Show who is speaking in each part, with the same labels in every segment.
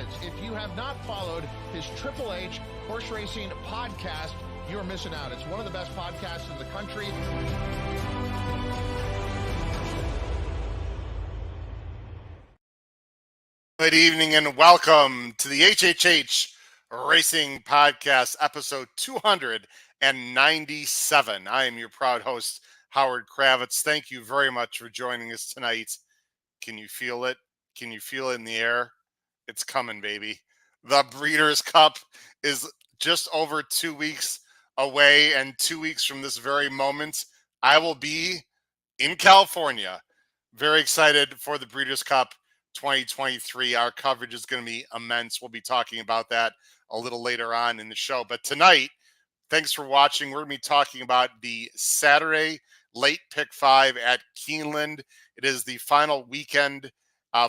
Speaker 1: is. If you have not followed his Triple H Horse Racing podcast, you're missing out. It's one of the best podcasts in the country.
Speaker 2: Good evening and welcome to the HHH Racing Podcast, episode 297. I am your proud host, Howard Kravitz. Thank you very much for joining us tonight. Can you feel it? Can you feel it in the air? It's coming, baby. The Breeders' Cup is just over 2 weeks away, and 2 weeks from this very moment, I will be in California. Very excited for the Breeders' Cup 2023. Our coverage is going to be immense. We'll be talking about that a little later on in the show. But tonight, thanks for watching. We're going to be talking about the Saturday late pick 5 at Keeneland. It is the final weekend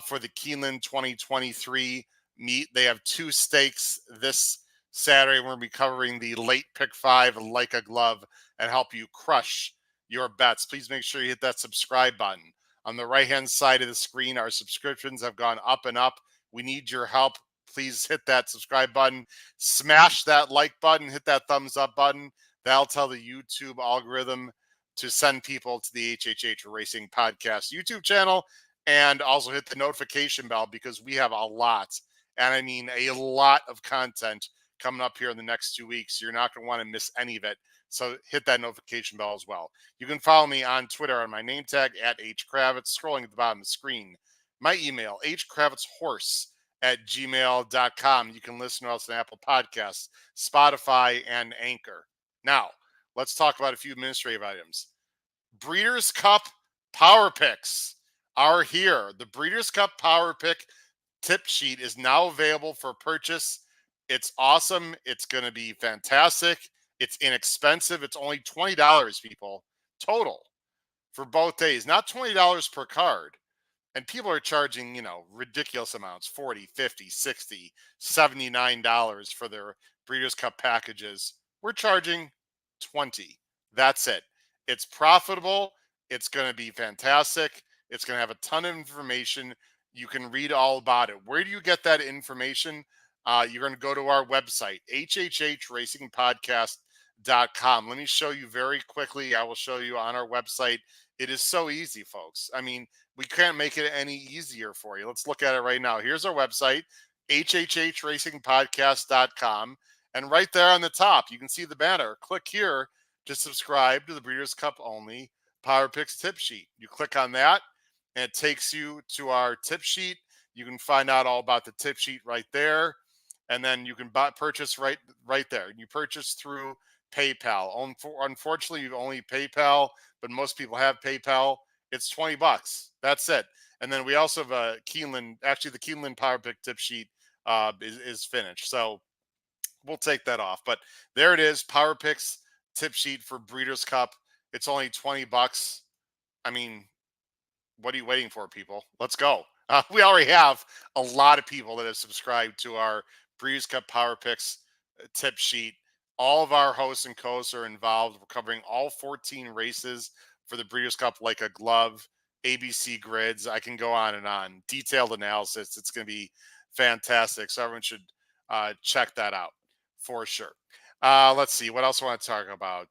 Speaker 2: for the Keeneland 2023 meet. They have 2 stakes this Saturday. We're going to be covering the late pick 5 like a glove and help you crush your bets. Please make sure you hit that subscribe button. On the right-hand side of the screen, our subscriptions have gone up and up. We need your help. Please hit that subscribe button. Smash that like button. Hit that thumbs up button. That'll tell the YouTube algorithm to send people to the HHH Racing Podcast YouTube channel. And also hit the notification bell because we have a lot, and I mean a lot of content coming up here in the next 2 weeks. You're not going to want to miss any of it. So hit that notification bell as well. You can follow me on Twitter on my name tag at @HKravitz, scrolling at the bottom of the screen. My email, hkravitzhorse@gmail.com. You can listen to us on Apple Podcasts, Spotify, and Anchor. Now, let's talk about a few administrative items. Breeders' Cup Power Picks are here. The Breeders' Cup Power Pick tip sheet is now available for purchase. It's awesome. It's going to be fantastic. It's inexpensive. It's only $20, people, total for both days, not $20 per card. And people are charging, ridiculous amounts, $40, $50, $60, $79 for their Breeders' Cup packages. We're charging $20. That's it. It's profitable. It's going to be fantastic. It's going to have a ton of information. You can read all about it. Where do you get that information? You're going to go to our website, hhhracingpodcast.com. Let me show you very quickly. I will show you on our website. It is so easy, folks. I mean, we can't make it any easier for you. Let's look at it right now. Here's our website, hhhracingpodcast.com. And right there on the top, you can see the banner. Click here to subscribe to the Breeders' Cup only Power Picks tip sheet. You click on that, and it takes you to our tip sheet. You can find out all about the tip sheet right there, and then you can purchase right there. You purchase through PayPal. Unfortunately, you only PayPal, but most people have PayPal. It's $20. That's it. And then we also have a Keeneland. Actually, the Keeneland Power Pick tip sheet is finished, so we'll take that off. But there it is, Power Picks tip sheet for Breeders' Cup. It's only $20. I mean, what are you waiting for, people? Let's go. We already have a lot of people that have subscribed to our Breeders' Cup Power Picks tip sheet. All of our hosts and co-hosts are involved. We're covering all 14 races for the Breeders' Cup like a glove, ABC grids. I can go on and on. Detailed analysis. It's going to be fantastic. So everyone should check that out for sure. Let's see. What else I want to talk about?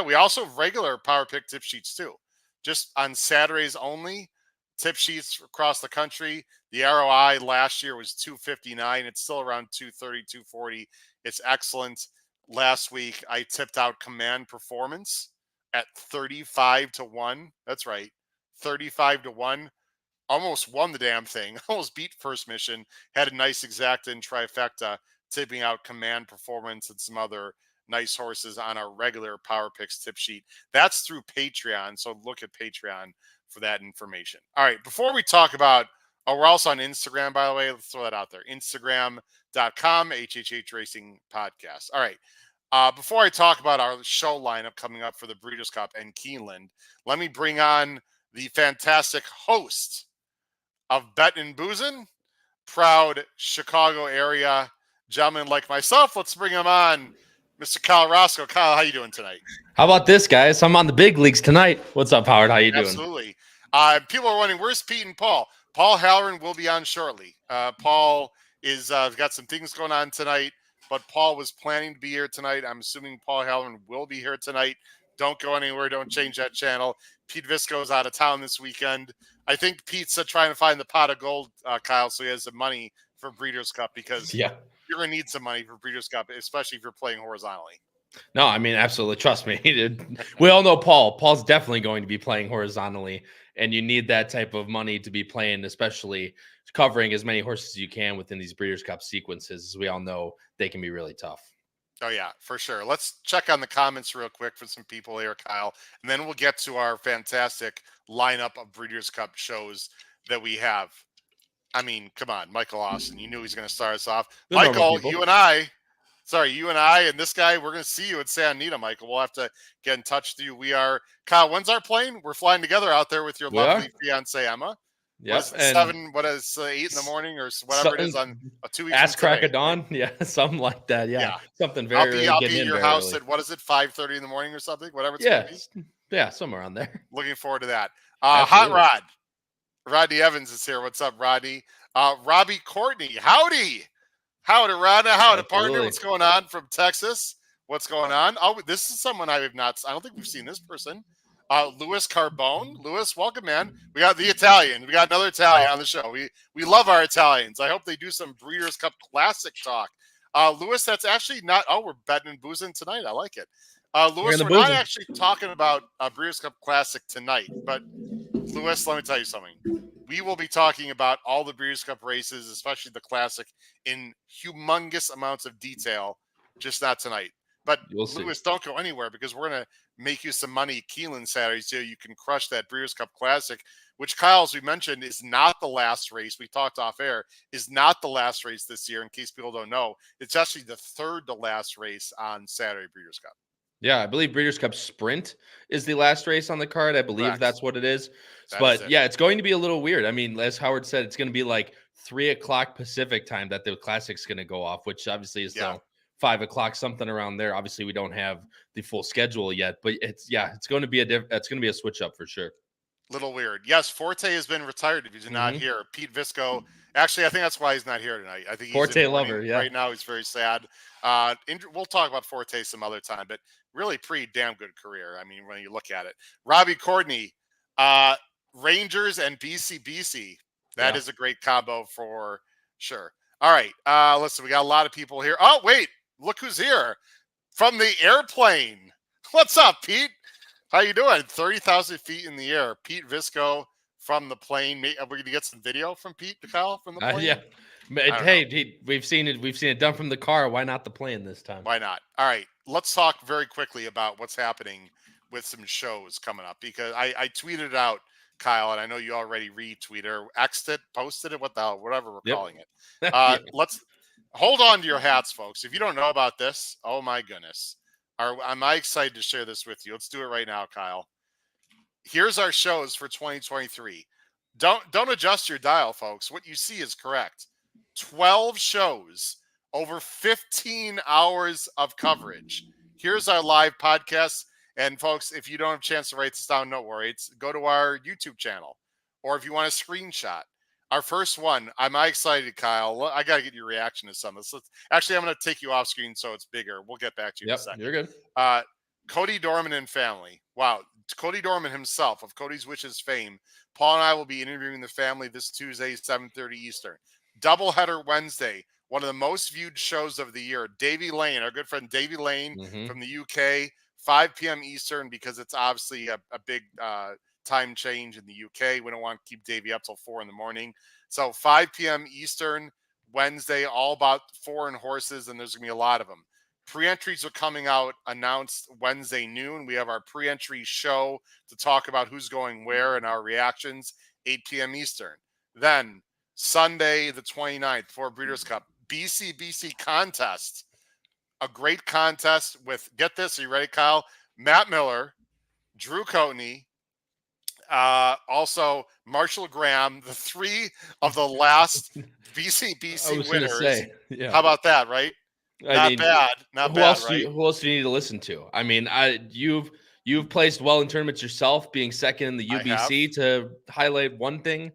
Speaker 2: We also have regular Power Pick tip sheets too. Just on Saturdays only, tip sheets across the country. The ROI last year was $259. It's still around $230, $240. It's excellent. Last week, I tipped out Command Performance at 35-1. That's right, 35-1. Almost won the damn thing. Almost beat First Mission. Had a nice exacta and trifecta, tipping out Command Performance and some other nice horses on our regular Power Picks tip sheet. That's through Patreon, so look at Patreon for that information. All right, before we talk about, we're also on Instagram, by the way. Let's throw that out there. Instagram.com, HHH Racing Podcast. All right, before I talk about our show lineup coming up for the Breeders' Cup and Keeneland, let me bring on the fantastic host of Bettin' and Boozin', proud Chicago area gentleman like myself. Let's bring him on. Mr. Kyle Roscoe. Kyle, how you doing tonight?
Speaker 3: How about this, guys? I'm on the big leagues tonight. What's up, Howard? How you doing?
Speaker 2: Absolutely. People are wondering, where's Pete and Paul? Paul Halloran will be on shortly. Paul is got some things going on tonight, but Paul was planning to be here tonight. I'm assuming Paul Halloran will be here tonight. Don't go anywhere. Don't change that channel. Pete Visco is out of town this weekend. I think Pete's trying to find the pot of gold, Kyle, so he has some money for Breeders' Cup because you're going to need some money for Breeders' Cup, especially if you're playing horizontally.
Speaker 3: No, I mean, absolutely. Trust me. We all know Paul. Paul's definitely going to be playing horizontally, and you need that type of money to be playing, especially covering as many horses as you can within these Breeders' Cup sequences. As we all know, they can be really tough.
Speaker 2: Oh, yeah, for sure. Let's check on the comments real quick for some people here, Kyle, and then we'll get to our fantastic lineup of Breeders' Cup shows that we have. I mean, come on, Michael Austin. You knew he was going to start us off.
Speaker 3: They're
Speaker 2: Michael, you and I and this guy, we're going to see you at Santa Anita, Michael. We'll have to get in touch with you. We are, Kyle, when's our plane? We're flying together out there with your lovely fiance, Emma.
Speaker 3: Yeah,
Speaker 2: what is 8 in the morning or whatever it is on a 2 weeks?
Speaker 3: Ass crack of dawn, yeah, something like that, yeah. Something very.
Speaker 2: I'll be at your house at 5:30 in the morning or something, whatever it's gonna be.
Speaker 3: Yeah, somewhere on there.
Speaker 2: Looking forward to that. Hot Rod, Rodney Evans is here. What's up, Rodney? Robbie Courtney, howdy, Rodney, howdy, partner. What's going on from Texas? What's going on? Oh, this is someone I don't think we've seen this person. Louis Carbone. Louis, welcome, man. We got the Italian. We got another Italian on the show. We love our Italians. I hope they do some Breeders' Cup Classic talk. Louis, that's actually not. Oh, we're betting and boozing tonight. I like it. Louis, we're not actually talking about Breeders' Cup Classic tonight, but Louis, let me tell you something. We will be talking about all the Breeders' Cup races, especially the Classic, in humongous amounts of detail, just not tonight. But Louis, don't go anywhere because we're going to make you some money Keeneland Saturday so you can crush that Breeders' Cup Classic, which, Kyle, as we mentioned, is not the last race. We talked off air, is not the last race this year, in case people don't know. It's actually the third to last race on Saturday Breeders' Cup.
Speaker 3: Yeah, I believe Breeders' Cup Sprint is the last race on the card. I believe
Speaker 2: Correct.
Speaker 3: That's what it is. But yeah, it's going to be a little weird. I mean, as Howard said, it's going to be like 3 o'clock Pacific time that the Classic's going to go off, which obviously is 5 o'clock, something around there. Obviously, we don't have the full schedule yet, but it's going to be a switch up for sure.
Speaker 2: Little weird. Yes, Forte has been retired if he's not here. Pete Visco. Actually, I think that's why he's not here tonight. I think he's
Speaker 3: Forte lover. Yeah.
Speaker 2: Right now, he's very sad. We'll talk about Forte some other time, but really pretty damn good career. I mean, when you look at it, Robbie Courtney, Rangers and BC. That is a great combo for sure. All right. Listen, we got a lot of people here. Oh, wait, look who's here from the airplane. What's up, Pete? How you doing? 30,000 feet in the air. Pete Visco from the plane. Are we going to get some video from Pete, Kyle, from the plane?
Speaker 3: Yeah. Hey, we've seen it done from the car. Why not the plane this time?
Speaker 2: Why not? All right. Let's talk very quickly about what's happening with some shows coming up, because I tweeted it out, Kyle, and I know you already retweeted or X'd it, posted it, whatever we're calling it. Let's hold on to your hats, folks. If you don't know about this, oh my goodness. Am I excited to share this with you? Let's do it right now, Kyle. Here's our shows for 2023. Don't adjust your dial, folks. What you see is correct. 12 shows, over 15 hours of coverage. Here's our live podcast. And folks, if you don't have a chance to write this down, don't worry. Go to our YouTube channel. Or if you want a screenshot. Our first one, am I excited, Kyle? I got to get your reaction to some of this. Actually, I'm going to take you off screen so it's bigger. We'll get back to you in a second.
Speaker 3: You're good.
Speaker 2: Cody Dorman and family. Wow. Cody Dorman himself, of Cody's Wishes fame. Paul and I will be interviewing the family this Tuesday, 7:30 Eastern. Doubleheader Wednesday, one of the most viewed shows of the year. Davey Lane, our good friend Davey Lane from the UK, 5 p.m. Eastern, because it's obviously a big time change in the UK. We don't want to keep Davey up till 4 in the morning. So 5 p.m. Eastern, Wednesday, all about foreign horses, and there's going to be a lot of them. Pre-entries are coming out, announced Wednesday noon. We have our pre-entry show to talk about who's going where and our reactions, 8 p.m. Eastern. Then Sunday, the 29th, for Breeders' Cup, BC contest. A great contest with, get this, are you ready, Kyle? Matt Miller, Drew Coatney, also Marshall Graham, the 3 of the last BC winners. How about that, right? Not bad, right?
Speaker 3: Who else do you need to listen to? I mean, you've placed well in tournaments yourself, being second in the UBC, to highlight one thing.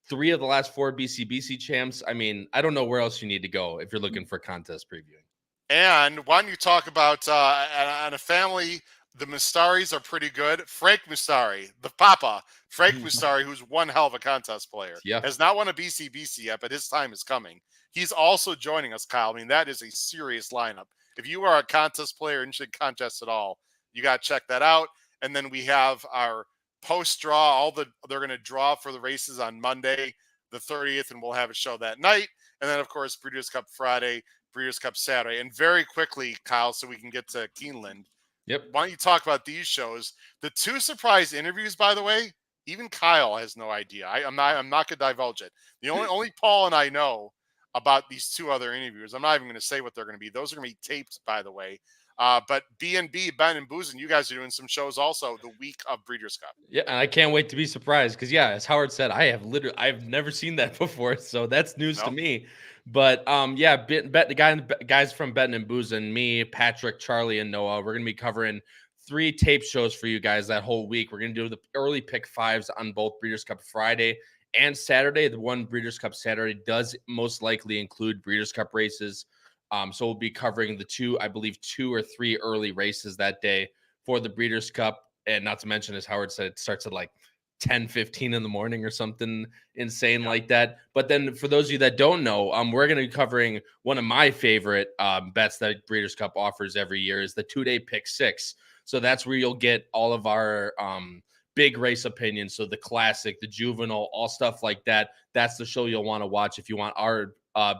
Speaker 3: 3 of the last 4 BCBC champs. I mean, I don't know where else you need to go if you're looking for contest previewing.
Speaker 2: And why don't you talk about on a family, the Mustaris are pretty good. Frank Mustari, the Papa, Frank Mustari, who's one hell of a contest player, has not won a BCBC yet, but his time is coming. He's also joining us, Kyle. I mean, that is a serious lineup. If you are a contest player interested in contests at all, you got to check that out. And then we have our post draw. They're going to draw for the races on Monday, the 30th, and we'll have a show that night. And then, of course, Breeders' Cup Friday, Breeders' Cup Saturday. And very quickly, Kyle, so we can get to Keeneland.
Speaker 3: Yep.
Speaker 2: Why don't you talk about these shows? The 2 surprise interviews, by the way, even Kyle has no idea. I'm not going to divulge it. The only Paul and I know about these 2 other interviews. I'm not even going to say what they're going to be. Those are going to be taped, by the way. But B&B, Ben and Boozen, you guys are doing some shows also the week of Breeders' Cup.
Speaker 3: Yeah, and I can't wait to be surprised because, as Howard said, I've never seen that before, so that's news to me. But the guys from Betting and Boozen, me, Patrick, Charlie, and Noah, we're gonna be covering 3 tape shows for you guys that whole week. We're gonna do the early pick 5s on both Breeders' Cup Friday and Saturday. The one Breeders' Cup Saturday does most likely include Breeders' Cup races. So we'll be covering the 2 or 3 early races that day for the Breeders' Cup. And not to mention, as Howard said, it starts at like 10:15 in the morning or something insane like that. But then for those of you that don't know, we're going to be covering one of my favorite bets that Breeders' Cup offers every year is the 2-day pick 6. So that's where you'll get all of our big race opinions. So the classic, the juvenile, all stuff like that. That's the show you'll want to watch if you want our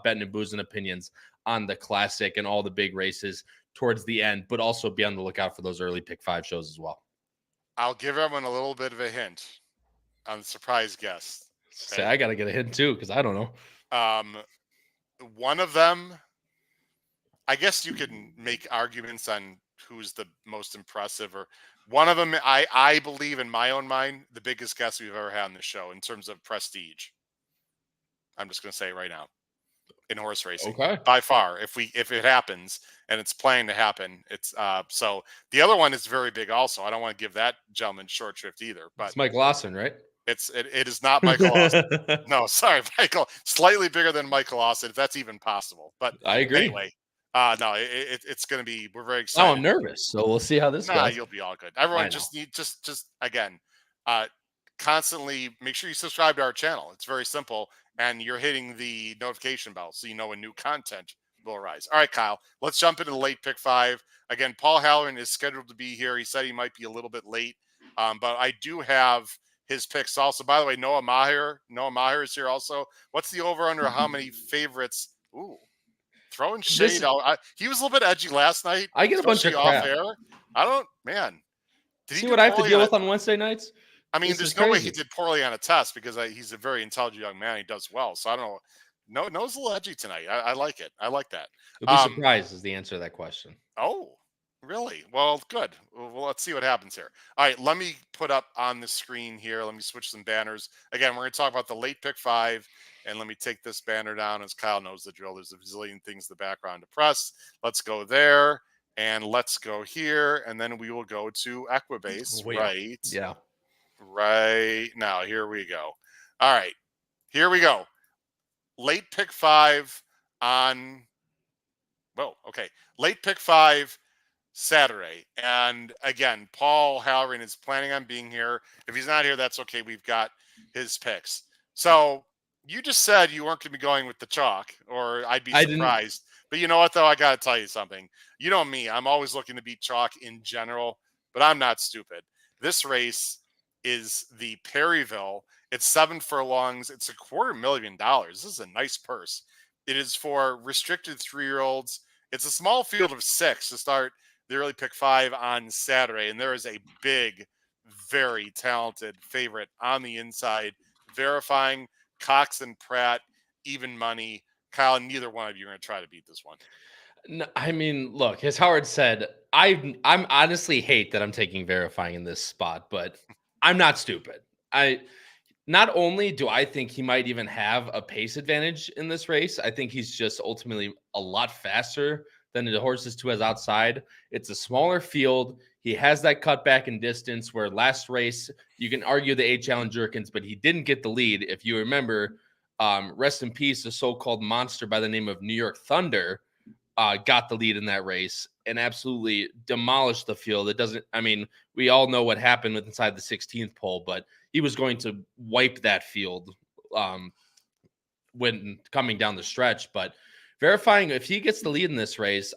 Speaker 3: Betting and Boozing opinions on the classic and all the big races towards the end, but also be on the lookout for those early pick 5 shows as well.
Speaker 2: I'll give everyone a little bit of a hint on the surprise guest.
Speaker 3: Okay? I got to get a hint too, because I don't know.
Speaker 2: One of them, I guess you can make arguments on who's the most impressive, or one of them, I believe in my own mind, the biggest guest we've ever had on the show in terms of prestige. I'm just going to say it right now. In horse racing, by far, if it happens and it's planning to happen, it's so the other one is very big also. I don't want to give that gentleman short shrift either, but
Speaker 3: it's Mike Lawson, right?
Speaker 2: It is not Michael Lawson. No, sorry, Michael. Slightly bigger than Michael Lawson, if that's even possible. But
Speaker 3: I agree.
Speaker 2: Anyway, no, it's going to be. We're very excited.
Speaker 3: Oh, I'm nervous, so we'll see how this goes.
Speaker 2: You'll be all good. Everyone, just again, constantly make sure you subscribe to our channel. It's very simple. And you're hitting the notification bell so you know when new content will arise. All right, Kyle, let's jump into the late pick 5. Again, Paul Halloran is scheduled to be here. He said he might be a little bit late, but I do have his picks also. By the way, Noah Maher is here also. What's the over-under how many favorites? Ooh, throwing shade out. He was a little bit edgy last night.
Speaker 3: I get a bunch of crap.
Speaker 2: Air. I don't, man.
Speaker 3: Did see what I have to deal with on Wednesday nights?
Speaker 2: I mean, there's no way he did poorly on a test because he's a very intelligent young man. He does well. So I don't know. No's a little edgy tonight. I like it. I like that.
Speaker 3: You'll be surprised is the answer to that question.
Speaker 2: Oh, really? Well, good. Well, let's see what happens here. All right, let me put up on the screen here. Let me switch some banners. Again, we're going to talk about the late pick 5. And let me take this banner down. As Kyle knows the drill, there's a zillion things in the background to press. Let's go there. And let's go here. And then we will go to Equibase. Right.
Speaker 3: Yeah.
Speaker 2: Right now, here we go. All right, here we go. Late pick 5 on. Well, okay. Late pick 5 Saturday, and again, Paul Halloran is planning on being here. If he's not here, that's okay. We've got his picks. So you just said you weren't going to be going with the chalk, or I'd be surprised. But you know what, though? I got to tell you something. You know me. I'm always looking to beat chalk in general, but I'm not stupid. This race is the Perryville. It's 7 furlongs. It's $250,000. This is a nice purse. It is for restricted 3-year-olds. It's a small field of 6 to start the early pick 5 on Saturday. And there is a big, very talented favorite on the inside, verifying Cox and Pratt, even money. Kyle, neither one of you are going to try to beat this one.
Speaker 3: No, I mean, look, as Howard said, I'm honestly hate that I'm taking verifying in this spot, but I'm not stupid. Not only do I think he might even have a pace advantage in this race, I think he's just ultimately a lot faster than the horses 2 has outside. It's a smaller field. He has that cutback in distance where last race, you can argue the 8 Challenge Jerkins, but he didn't get the lead. If you remember, rest in peace, the so-called monster by the name of New York Thunder got the lead in that race and absolutely demolished the field. We all know what happened inside the 16th pole, but he was going to wipe that field when coming down the stretch. But verifying, if he gets the lead in this race,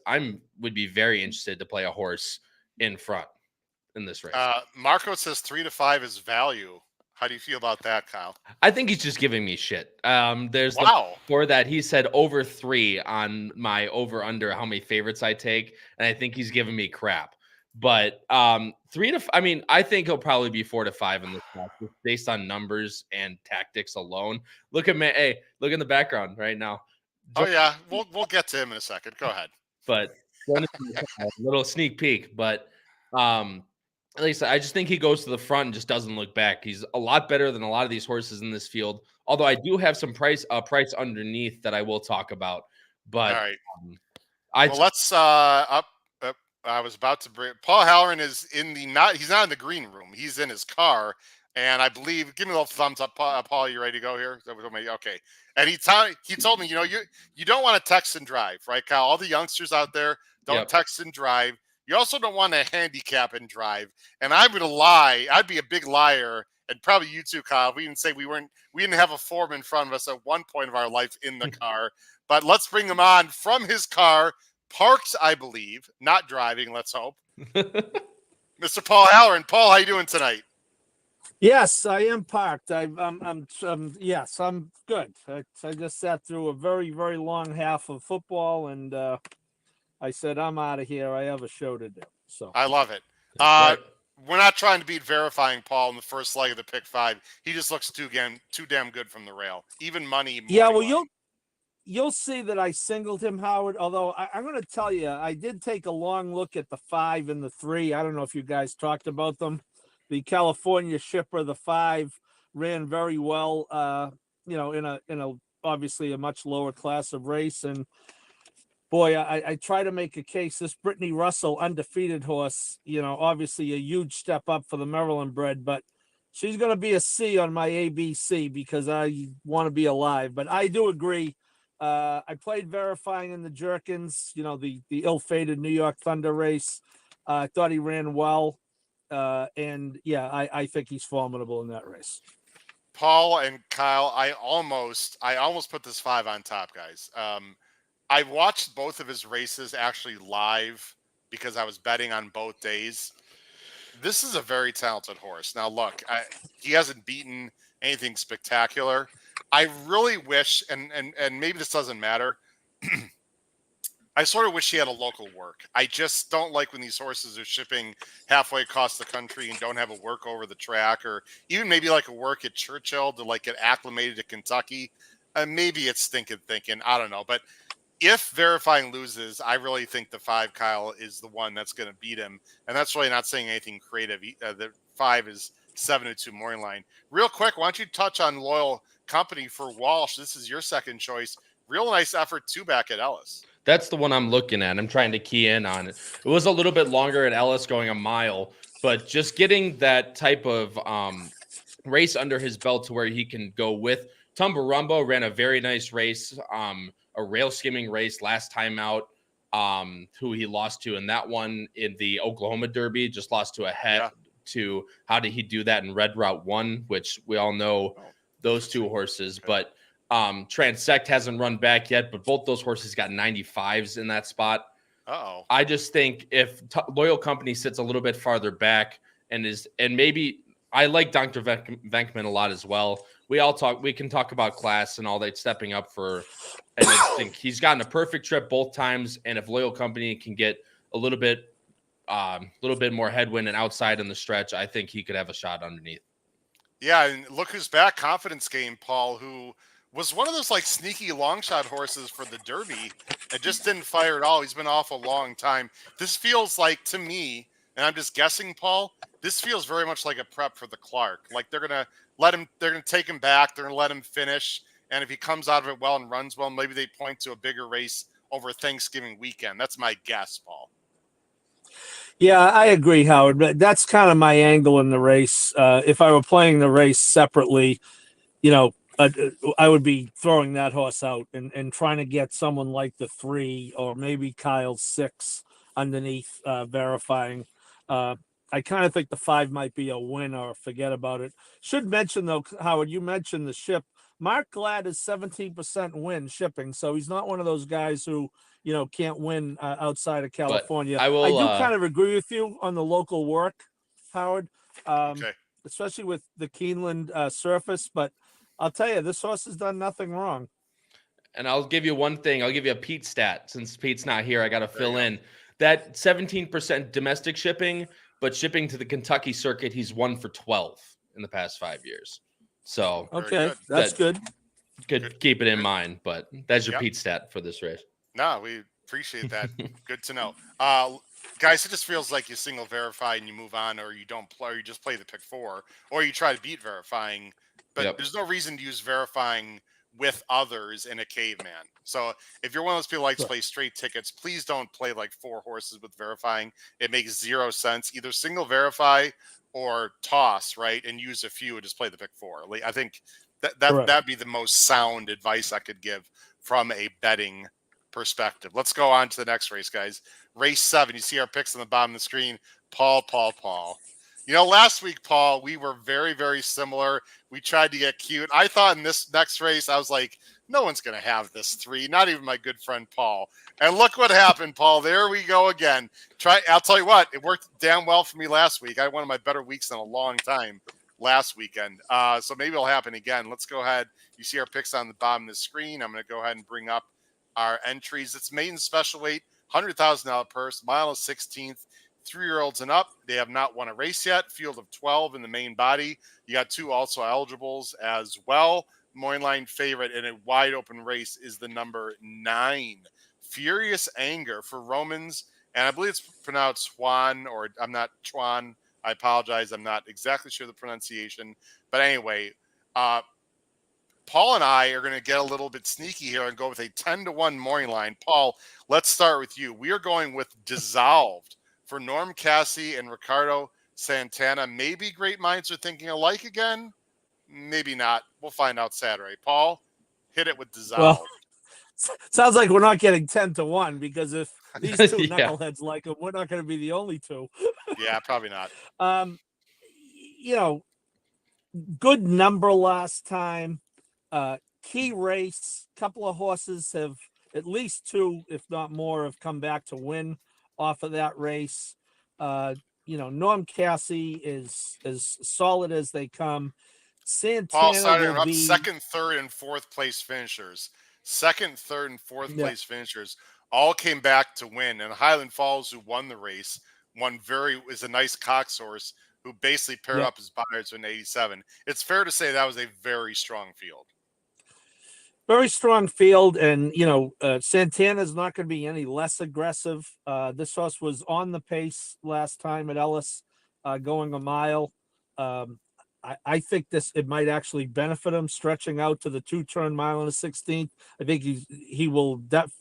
Speaker 3: would be very interested to play a horse in front in this race.
Speaker 2: Marco says 3 to 5 is value. How do you feel about that, Kyle?
Speaker 3: I think he's just giving me shit. For that, he said over 3 on my over under how many favorites I take, and I think he's giving me crap. But 3 to, I think he'll probably be 4 to 5 in this match, based on numbers and tactics alone. Look at me, hey, look in the background right now.
Speaker 2: Oh yeah, we'll get to him in a second. Go ahead.
Speaker 3: But a little sneak peek, but at least I just think he goes to the front and just doesn't look back. He's a lot better than a lot of these horses in this field. Although I do have some price underneath that I will talk about. But
Speaker 2: all right, let's I was about to bring Paul Halloran is he's not in the green room. He's in his car, and I believe give me a little thumbs up, Paul. You ready to go here? Okay. And he told me, you don't want to text and drive, right, Kyle? All the youngsters out there don't text and drive. You also don't want to handicap and drive. And I'm going to lie. I'd be a big liar. And probably you too, Kyle. We didn't say we didn't have a form in front of us at one point of our life in the car, but let's bring him on from his car, parked, I believe, not driving. Let's hope. Mr. Paul Halloran. Paul, how you doing tonight?
Speaker 4: Yes, I am parked. Yes, I'm good. I just sat through a very, very long half of football, and I said, I'm out of here. I have a show to do. So
Speaker 2: I love it. We're not trying to beat verifying Paul in the first leg of the pick 5. He just looks too damn good from the rail. Even money.
Speaker 4: Yeah, well, you'll see that I singled him, Howard. Although I'm going to tell you, I did take a long look at the 5 and the 3. I don't know if you guys talked about them. The California shipper, the 5, ran very well. In a obviously a much lower class of race, and boy, I try to make a case. This Brittany Russell undefeated horse, obviously a huge step up for the Maryland bred, but she's going to be a C on my ABC because I want to be alive. But I do agree. I played verifying in the Jerkins, the ill-fated New York Thunder race. I thought he ran well. And yeah, I think he's formidable in that race.
Speaker 2: Paul and Kyle, I almost put this 5 on top, guys. I watched both of his races actually live because I was betting on both days. This is a very talented horse. Now, look, he hasn't beaten anything spectacular. I really wish, and maybe this doesn't matter, I sort of wish he had a local work. I just don't like when these horses are shipping halfway across the country and don't have a work over the track, or even maybe like a work at Churchill to like get acclimated to Kentucky. Maybe it's thinking. I don't know. But if verifying loses, I really think the 5, Kyle, is the one that's going to beat him. And that's really not saying anything creative. The 5 is 7-2 morning line. Real quick, why don't you touch on Loyal Company for Walsh? This is your second choice. Real nice effort too back at Ellis.
Speaker 3: That's the one I'm looking at. I'm trying to key in on it. It was a little bit longer at Ellis, going a mile, but just getting that type of race under his belt to where he can go with. Tumbarumbo ran a very nice race, a rail skimming race last time out, who he lost to in that one in the Oklahoma Derby, just lost to a head to how did he do that in Red Route 1, which we all know those two horses, but Transect hasn't run back yet, but both those horses got 95s in that spot. I just think if Loyal Company sits a little bit farther back and maybe I like Dr. Venkman a lot as well. We can talk about class and all that stepping up and I think he's gotten a perfect trip both times. And if Loyal Company can get a little bit more headwind and outside in the stretch, I think he could have a shot underneath.
Speaker 2: Yeah. And look who's back. Confidence Game, Paul, who was one of those like sneaky long shot horses for the Derby. It just didn't fire at all. He's been off a long time. This feels like, to me, and I'm just guessing, Paul, this feels very much like a prep for the Clark. Like they're going to take him back. They're going to let him finish. And if he comes out of it well and runs well, maybe they point to a bigger race over Thanksgiving weekend. That's my guess, Paul.
Speaker 4: Yeah, I agree, Howard. But that's kind of my angle in the race. If I were playing the race separately, you know, I would be throwing that horse out and trying to get someone like the 3 or maybe Kyle's 6 underneath, verifying. I kind of think the 5 might be a win or forget about it. Should mention though, Howard, you mentioned the ship. Mark Glad is 17% win shipping, so he's not one of those guys who can't win outside of California. I do kind of agree with you on the local work, Howard.
Speaker 2: Okay.
Speaker 4: Especially with the Keeneland surface, but I'll tell you, this horse has done nothing wrong.
Speaker 3: And I'll give you one thing. I'll give you a Pete stat. Since Pete's not here, I got to fill in. That 17% domestic shipping, but shipping to the Kentucky circuit, he's 1 for 12 in the past 5 years. So
Speaker 4: okay, that's good.
Speaker 3: Good, keep it in mind. But that's your Pete stat for this race.
Speaker 2: No, we appreciate that. Good to know. Guys, it just feels like you single verify and you move on, or you don't play, or you just play the pick 4, or you try to beat verifying. But there's no reason to use verifying with others in a caveman. So if you're one of those people who likes to play straight tickets, please don't play like 4 horses with verifying. It makes zero sense. Either single verify or toss, right? And use a few and just play the pick 4. I think that'd be the most sound advice I could give from a betting perspective. Let's go on to the next race, guys. Race 7. You see our picks on the bottom of the screen. Paul. Last week, Paul, we were very, very similar. We tried to get cute. I thought in this next race, I was like, no one's going to have this 3, not even my good friend Paul. And look what happened, Paul. There we go again. I'll tell you what, it worked damn well for me last week. I had one of my better weeks in a long time last weekend. So maybe it'll happen again. Let's go ahead. You see our picks on the bottom of the screen. I'm going to go ahead and bring up our entries. It's maiden special weight, $100,000 purse, mile of 16th. 3-year-olds and up. They have not won a race yet. Field of 12 in the main body. You got 2 also eligibles as well. Morning line favorite in a wide open race is the number 9, Furious Anger for Romans. And I believe it's pronounced Juan, or I'm not Chuan. I apologize. I'm not exactly sure the pronunciation. But anyway, Paul and I are going to get a little bit sneaky here and go with a 10-1 morning line. Paul, let's start with you. We are going with Dissolved for Norm Cassie and Ricardo Santana. Maybe great minds are thinking alike again. Maybe not. We'll find out Saturday. Paul, hit it with Dissolved.
Speaker 4: Well, sounds like we're not getting 10-1, because if these 2 knuckleheads like them, we're not going to be the only 2.
Speaker 2: Yeah, probably not.
Speaker 4: Good number last time. Key race. Couple of horses have, at least 2, if not more, have come back to win off of that race. Norm Cassie is as solid as they come. Santana
Speaker 2: Paul started up
Speaker 4: be...
Speaker 2: 2nd, 3rd, and 4th place finishers. 2nd, 3rd, and 4th place finishers all came back to win. And Highland Falls, who won the race, is a nice Cox horse who basically paired up his buyers in 87. It's fair to say that was a very strong field.
Speaker 4: Very strong field, and Santana's not going to be any less aggressive. This horse was on the pace last time at Ellis, going a mile. I think it might actually benefit him stretching out to the 2-turn mile and a 16th. I think he will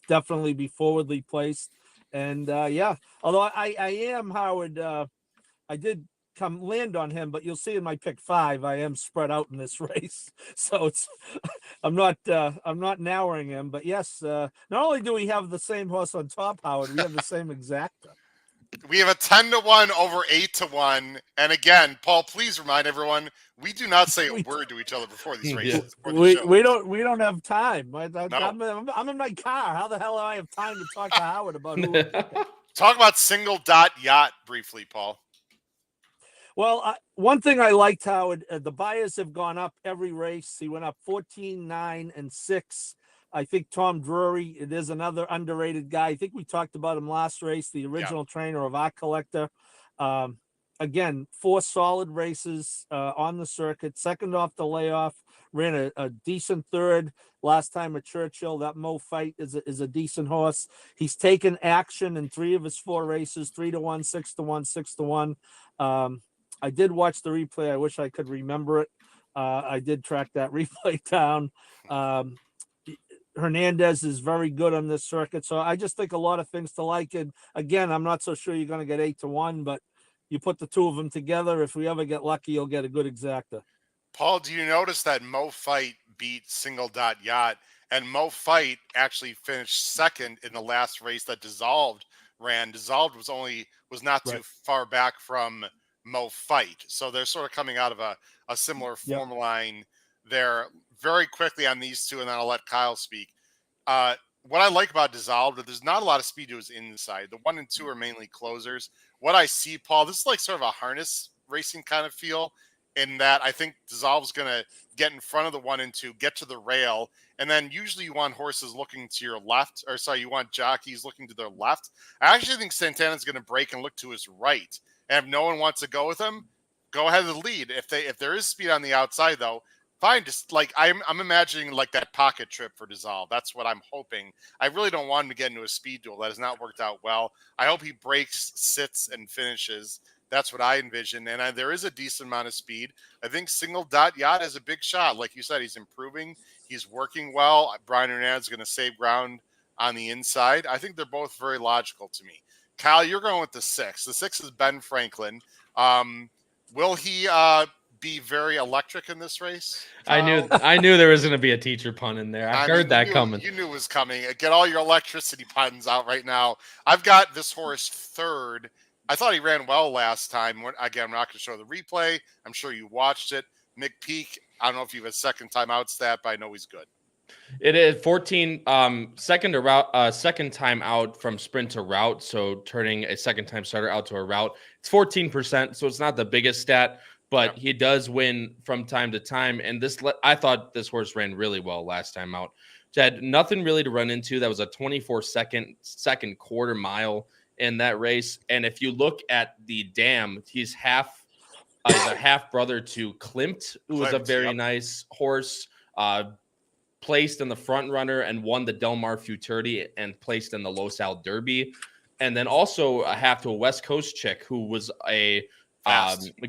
Speaker 4: definitely be forwardly placed, and although I am, Howard, I did come land on him, but you'll see in my pick 5, I am spread out in this race. So I'm not narrowing him, but yes, not only do we have the same horse on top, Howard, we have the same exacta.
Speaker 2: We have a 10-1 over 8-1. And again, Paul, please remind everyone, we do not say a word to each other before these races.
Speaker 4: We don't have time. I'm in my car. How the hell do I have time to talk to Howard about who?
Speaker 2: Talk about Single Dot Yacht briefly, Paul.
Speaker 4: Well, one thing I liked, Howard, the buyers have gone up every race. He went up 14, 9, and 6. I think Tom Drury, it is another underrated guy. I think we talked about him last race, the original trainer of our collector. Again, 4 solid races on the circuit. 2nd off the layoff, ran a decent 3rd last time at Churchill. That Mo Fight is a decent horse. He's taken action in 3 of his 4 races, 3-1, 6-1, 6-1. I did watch the replay. I wish I could remember it. I did track that replay down. Hernandez is very good on this circuit. So I just think a lot of things to like. And again, I'm not so sure you're going to get 8-1, but you put the two of them together. If we ever get lucky, you'll get a good exacta.
Speaker 2: Paul, do you notice that Mo Fight beat Single Dot Yacht, and Mo Fight actually finished second in the last race that Dissolved ran? Dissolved was not too far back from Mo Fight, so they're sort of coming out of a similar form line there. Very quickly on these two, and then I'll let Kyle speak. What I like about Dissolved, there's not a lot of speed to his inside. The 1 and 2 are mainly closers. What I see, Paul, this is like sort of a harness racing kind of feel, in that I think Dissolve's going to get in front of the 1 and 2, get to the rail, and then usually you want horses looking to your left, or sorry, you want jockeys looking to their left. I actually think Santana's going to break and look to his right. And if no one wants to go with him, go ahead of the lead. If there is speed on the outside, though, fine. Just like I'm imagining like that pocket trip for Dissolve. That's what I'm hoping. I really don't want him to get into a speed duel. That has not worked out well. I hope he breaks, sits, and finishes. That's what I envision. And there is a decent amount of speed. I think Single Dot Yacht is a big shot. Like you said, he's improving. He's working well. Brian Hernandez is going to save ground on the inside. I think they're both very logical to me. Kyle, you're going with the 6. The 6 is Ben Franklin. Will he be very electric in this race? Kyle?
Speaker 3: I knew there was going to be a teacher pun in there. I heard that coming.
Speaker 2: You knew it was coming. Get all your electricity puns out right now. I've got this horse third. I thought he ran well last time. Again, I'm not going to show the replay. I'm sure you watched it. McPeak, I don't know if you have a second time out stat, but I know he's good.
Speaker 3: It is 14 second time out from sprint to route. So turning a second time starter out to a route, it's 14%. So it's not the biggest stat, but he does win from time to time. And I thought this horse ran really well last time out. He had nothing really to run into. That was a 24-second quarter mile in that race. And if you look at the dam, he's a half brother to Klimt, who was a very nice horse, placed in the front runner and won the Del Mar Futurity and placed in the Los Al Derby. And then also a half to a West Coast chick who was a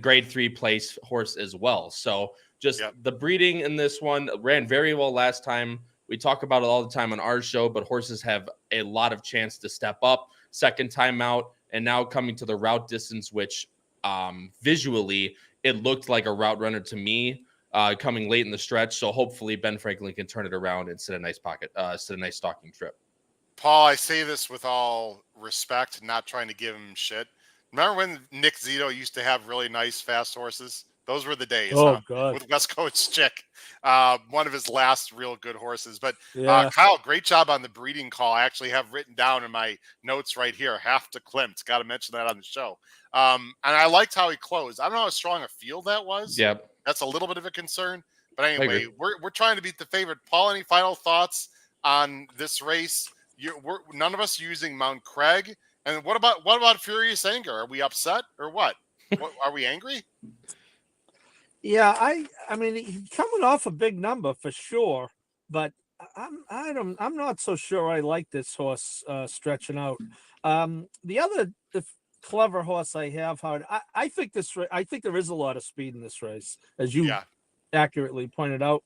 Speaker 3: grade 3 place horse as well. So just the breeding in this one ran very well last time. We talk about it all the time on our show, but horses have a lot of chance to step up. Second time out, and now coming to the route distance, which visually it looked like a route runner to me coming late in the stretch. So hopefully Ben Franklin can turn it around and sit a nice stalking trip.
Speaker 2: Paul, I say this with all respect, not trying to give him shit. Remember when Nick Zito used to have really nice fast horses? Those were the days.
Speaker 4: God.
Speaker 2: With West Coast chick, one of his last real good horses. But Kyle, great job on the breeding call. I actually have written down in my notes right here, half to Klimt. Got to mention that on the show. And I liked how he closed. I don't know how strong a field that was.
Speaker 3: Yep.
Speaker 2: That's a little bit of a concern. But anyway, we're trying to beat the favorite. Paul, any final thoughts on this race? None of us using Mount Craig. And what about Furious Anger? Are we upset or what? Are we angry?
Speaker 4: Yeah, I mean, he's coming off a big number for sure, but I'm not so sure I like this horse stretching out. The clever horse I have, Howard, I think there is a lot of speed in this race, as you accurately pointed out.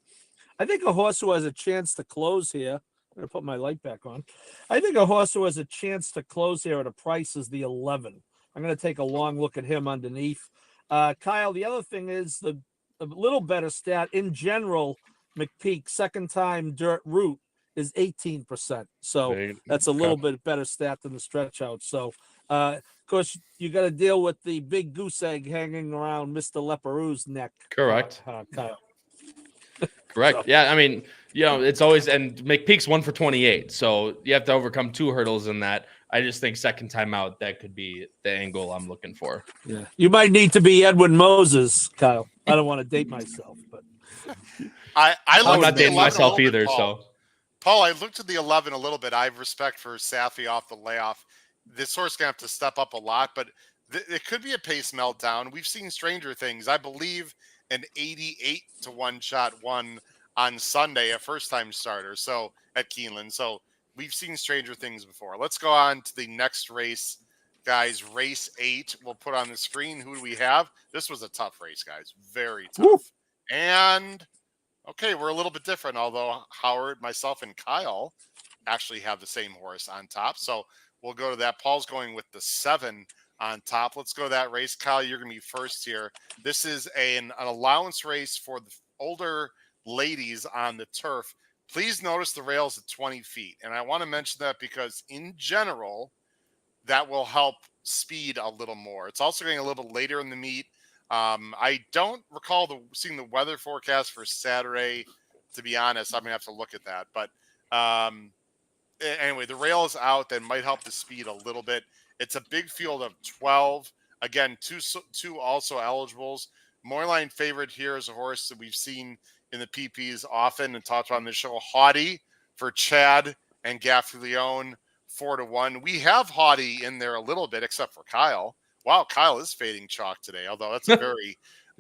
Speaker 4: I think a horse who has a chance to close here. I'm gonna put my light back on. I think a horse who has a chance to close here at a price is the 11. I'm going to take a long look at him underneath. Kyle, the other thing is a little better stat in general. McPeak second time dirt route is 18%. So that's a little bit better stat than the stretch out. So of course you got to deal with the big goose egg hanging around Mr. Leperoux's neck.
Speaker 3: Correct.
Speaker 4: Kyle.
Speaker 3: Correct. So. Yeah. I mean, it's always, and McPeak's 1 for 28. So you have to overcome 2 hurdles in that. I just think second time out, that could be the angle I'm looking for.
Speaker 4: Yeah. You might need to be Edwin Moses, Kyle. I don't want to date myself, but
Speaker 3: I'm not dating myself either.
Speaker 2: Paul. Paul, I looked at the 11 a little bit. I have respect for Safi off the layoff. This horse going to have to step up a lot, but it could be a pace meltdown. We've seen stranger things. I believe an 88-1 shot won on Sunday, a first-time starter, so at Keeneland. So we've seen stranger things before. Let's go on to the next race, guys. Race 8. We'll put on the screen. Who do we have? This was a tough race, guys. Very tough.
Speaker 4: Woo.
Speaker 2: And Okay, we're a little bit different, although Howard, myself, and Kyle actually have the same horse on top. So we'll go to that. Paul's going with the 7 on top. Let's go to that race. Kyle, you're going to be first here. This is an allowance race for the older ladies on the turf. Please notice the rails at 20 feet. And I want to mention that because in general, that will help speed a little more. It's also getting a little bit later in the meet. I don't recall seeing the weather forecast for Saturday, to be honest. I'm going to have to look at that. But anyway, the rail is out. That might help the speed a little bit. It's a big field of 12. Again, two also eligibles. Moorline favorite here is a horse that we've seen in the PPs often and talked about on the show. Haughty for Chad and Gaffleone, 4-1. We have Haughty in there a little bit, except for Kyle. Wow, Kyle is fading chalk today, although that's a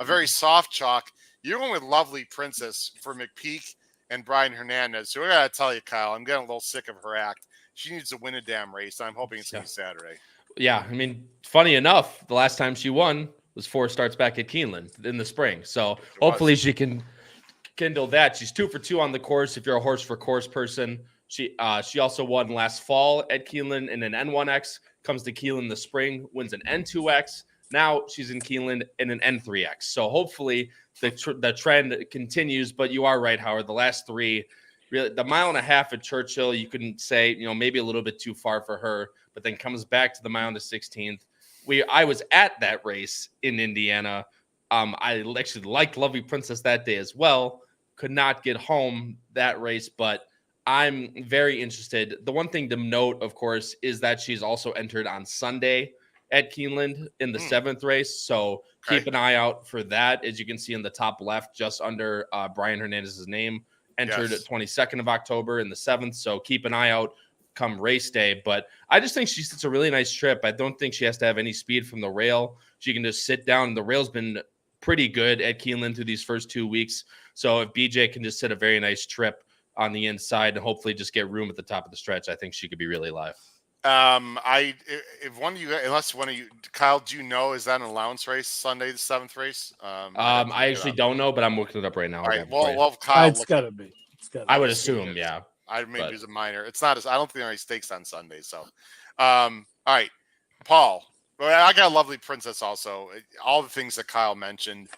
Speaker 2: very soft chalk. You're going with Lovely Princess for McPeak and Brian Hernandez. So I got to tell you, Kyle, I'm getting a little sick of her act. She needs to win a damn race. I'm hoping it's going to be Saturday.
Speaker 3: Yeah, I mean, funny enough, the last time she won was 4 starts back at Keeneland in the spring. So hopefully she can kindle that. She's 2 for 2 on the course. If you're a horse for course person, she also won last fall at Keeneland in an N1X. Comes to Keeneland this spring, wins an N2X. Now she's in Keeneland in an N3X. So hopefully the trend continues. But you are right, Howard. The last 3, really, the 1.5 miles at Churchill, you couldn't say, maybe a little bit too far for her, but then comes back to the mile on the 16th. I was at that race in Indiana. I actually liked Lovely Princess that day as well. Could not get home that race, but I'm very interested. The one thing to note, of course, is that she's also entered on Sunday at Keeneland in the 7th race. So keep an eye out for that. As you can see in the top left, just under Brian Hernandez's name, entered at 22nd of October in the 7th. So keep an eye out come race day. But I just think it's a really nice trip. I don't think she has to have any speed from the rail. She can just sit down. The rail's been pretty good at Keeneland through these first 2 weeks. So if BJ can just sit a very nice trip on the inside and hopefully just get room at the top of the stretch, I think she could be really live.
Speaker 2: If one of you, unless one of you, Kyle, do you know, is that an allowance race Sunday, the 7th race?
Speaker 3: I actually don't know, but I'm looking it up right now.
Speaker 2: All right. Well, Kyle,
Speaker 4: it's gotta be.
Speaker 3: I would assume, yeah.
Speaker 2: Maybe it's a minor. It's not I don't think there are any stakes on Sunday. So, all right, Paul. Well, I got a Lovely Princess also. All the things that Kyle mentioned.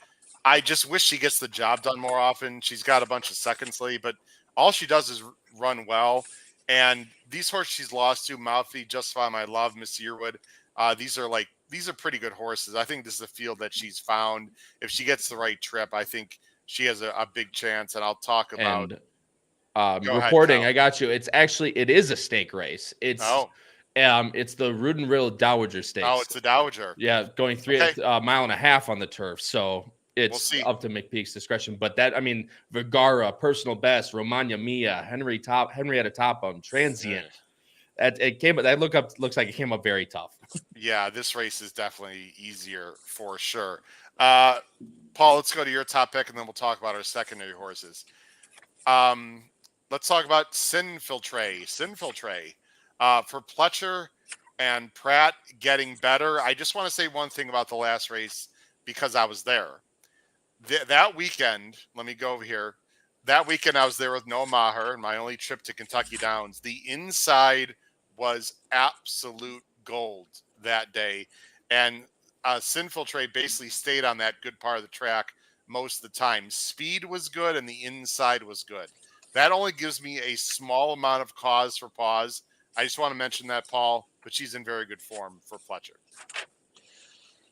Speaker 2: I just wish she gets the job done more often. She's got a bunch of seconds lead, but all she does is run well. And these horses she's lost to, Mouthy, Justify My Love, Miss Yearwood, these are pretty good horses. I think this is a field that she's found. If she gets the right trip, I think she has a big chance. And I'll talk about
Speaker 3: reporting. Ahead, I got you. It is a stake race. It's the Rudin Riddle Dowager Stakes.
Speaker 2: Oh, it's the Dowager.
Speaker 3: Yeah, going 3.5 miles on the turf. So it's up to McPeak's discretion. But Vergara, Personal Best, Romagna Mia, Henrietta Topham, Transient. Looks like it came up very tough.
Speaker 2: Yeah, this race is definitely easier for sure. Paul, let's go to your top pick, and then we'll talk about our secondary horses. Let's talk about Sinfiltre. For Pletcher and Pratt getting better. I just want to say one thing about the last race because I was there. That weekend, let me go over here. That weekend, I was there with Noah Maher, my only trip to Kentucky Downs. The inside was absolute gold that day. And Sinfiltrate basically stayed on that good part of the track most of the time. Speed was good and the inside was good. That only gives me a small amount of cause for pause. I just want to mention that, Paul, but she's in very good form for Pletcher.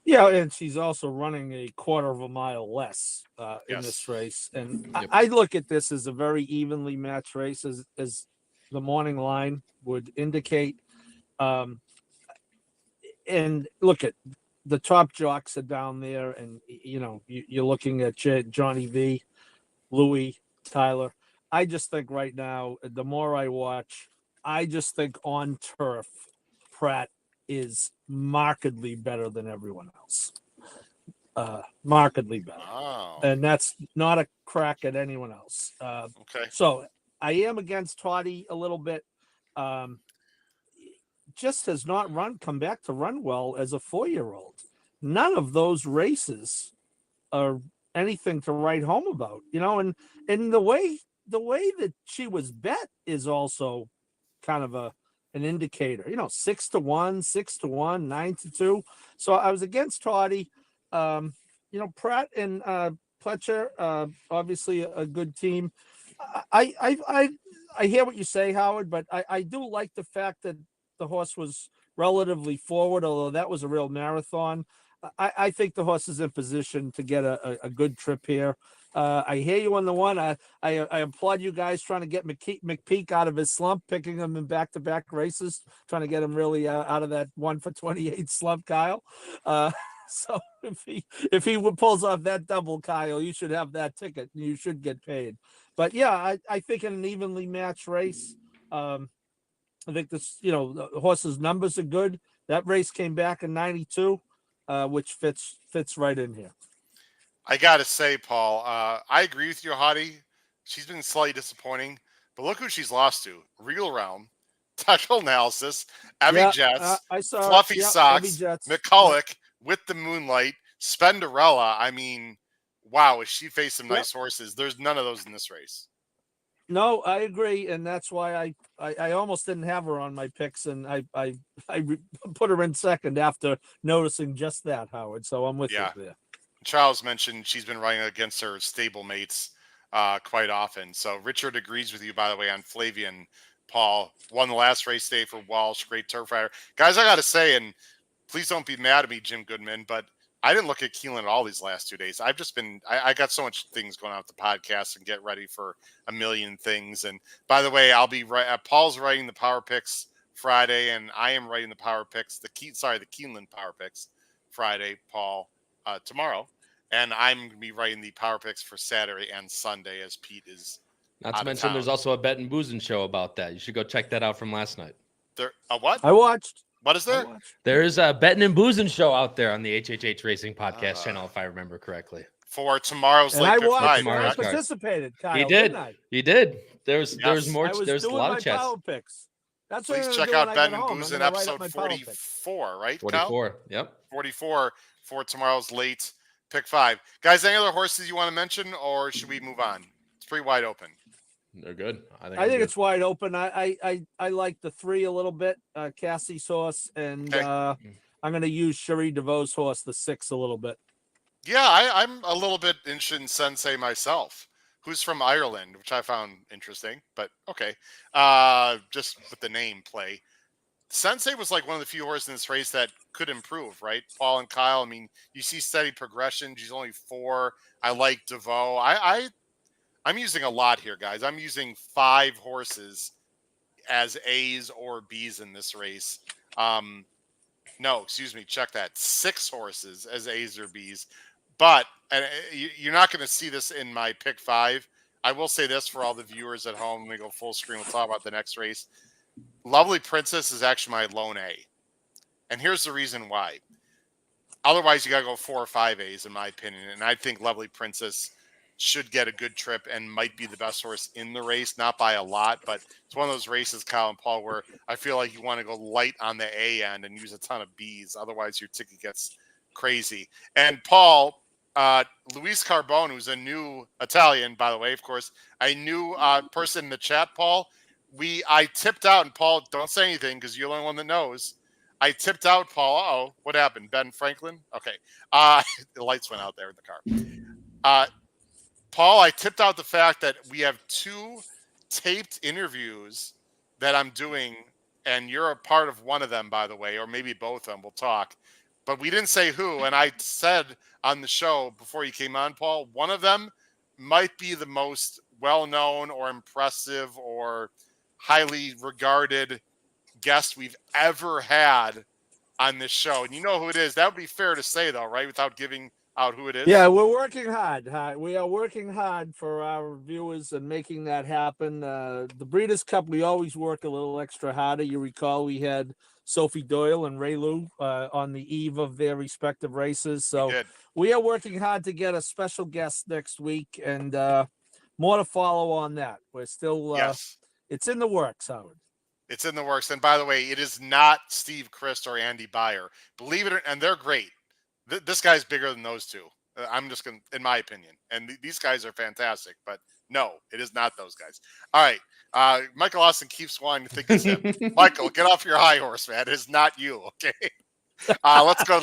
Speaker 4: Yeah, and she's also running a 1/4 mile less in this race. And I look at this as a very evenly matched race, as the morning line would indicate. And look at the top jocks are down there, and you're looking at Johnny V, Louis, Tyler. I just think right now, the more I watch, I just think on turf, Pratt is markedly better than everyone else. Markedly better.
Speaker 2: Wow.
Speaker 4: And that's not a crack at anyone else.
Speaker 2: Okay.
Speaker 4: So I am against Toddy a little bit. Just has not come back to run well as a 4-year-old. None of those races are anything to write home about, and the way that she was bet is also kind of an indicator, 6-1, 6-1, 9-2. So I was against Toddy. Pratt and Pletcher, obviously a good team. I hear what you say, Howard, but I do like the fact that the horse was relatively forward, although that was a real marathon. I think the horse is in position to get a good trip here. I hear you on the one. I applaud you guys trying to get McPeak out of his slump, picking him in back-to-back races, trying to get him really out of that 1-for-28 slump, Kyle. So if he pulls off that double, Kyle, you should have that ticket. You should get paid. But yeah, I think in an evenly matched race, I think the horse's numbers are good. That race came back in 92, which fits right in here.
Speaker 2: I gotta say, Paul, I agree with you, Hottie. She's been slightly disappointing, but look who she's lost to: Real Realm, Technical Analysis, Evie Jets, Fluffy Socks, McCulloch with the Moonlight, Spenderella. I mean, wow, if she faced some nice horses, there's none of those in this race.
Speaker 4: No, I agree, and that's why I almost didn't have her on my picks, and I put her in second after noticing just that, Howard. So I'm with you there.
Speaker 2: Charles mentioned she's been running against her stable mates quite often. So Richard agrees with you, by the way, on Flavian. Paul won the last race day for Walsh, great turf rider. Guys, I got to say, and please don't be mad at me, Jim Goodman, but I didn't look at Keeneland at all these last 2 days. I've just been, I got so much things going on with the podcast and get ready for a million things. And by the way, I'll be right. Paul's writing the Power Picks Friday, and I am writing the Power Picks, the Keeneland Power Picks Friday, Paul, tomorrow. And I'm going to be writing the Power Picks for Saturday and Sunday as Pete is
Speaker 3: not to mention there's also a Bet and Boozing show about that. You should go check that out from last night.
Speaker 2: There, a what?
Speaker 4: I watched.
Speaker 2: What is there?
Speaker 3: There is a Betting and Boozing show out there on the HHH Racing Podcast channel, if I remember correctly.
Speaker 2: For tomorrow's
Speaker 4: late pick five. I participated, Kyle.
Speaker 3: He did. He did. There was more. There's a lot of chats.
Speaker 4: That's
Speaker 2: Please check out Ben and Boozing episode 44, right?
Speaker 3: 44.
Speaker 2: Kyle?
Speaker 3: Yep.
Speaker 2: 44 for tomorrow's late pick five. Guys, any other horses you want to mention, or should we move on? It's pretty wide open.
Speaker 3: They're good.
Speaker 4: I think it's wide open. I like the 3 a little bit, Cassie's horse, and I'm going to use Cherie DeVoe's horse, the 6, a little bit.
Speaker 2: Yeah, I'm a little bit interested in Sensei myself, who's from Ireland, which I found interesting, but okay. Just with the name play. Sensei was like one of the few horses in this race that could improve, right? Paul and Kyle, I mean, you see steady progression. She's only 4. I like DeVoe. I'm using a lot here, guys. I'm using 5 horses as A's or B's in this race. No, excuse me. Check that. 6 horses as A's or B's. But you're not going to see this in my pick 5. I will say this for all the viewers at home. Let me go full screen. We'll talk about the next race. Lovely Princess is actually my lone A. And here's the reason why. Otherwise, you got to go 4 or 5 A's, in my opinion. And I think Lovely Princess should get a good trip and might be the best horse in the race, not by a lot, but it's one of those races, Kyle and Paul, where I feel like you want to go light on the A end and use a ton of B's. Otherwise, your ticket gets crazy. And Paul, Luis Carbone, who's a new Italian, by the way, of course, a new person in the chat, Paul. I tipped out, and Paul, don't say anything because you're the only one that knows. I tipped out, Paul. Uh-oh, what happened? Ben Franklin? Okay. The lights went out there in the car. Paul, I tipped out the fact that we have 2 taped interviews that I'm doing, and you're a part of one of them, by the way, or maybe both of them. We'll talk. But we didn't say who, and I said on the show before you came on, Paul, one of them might be the most well-known or impressive or highly regarded guest we've ever had on this show. And you know who it is. That would be fair to say, though, right, without giving out who it is?
Speaker 4: Yeah, we're working hard. We are working hard for our viewers and making that happen. The Breeders' Cup, we always work a little extra harder. You recall we had Sophie Doyle and Ray Lou on the eve of their respective races. So we are working hard to get a special guest next week, and more to follow on that. We're still, it's in the works, Howard.
Speaker 2: It's in the works. And by the way, it is not Steve Christ or Andy Byer. Believe it or not, and they're great. This guy's bigger than those 2. I'm just going to, in my opinion. And these guys are fantastic, but no, it is not those guys. All right. Michael Austin keeps wanting to think it's him. Michael, get off your high horse, man. It is not you, okay? Let's go.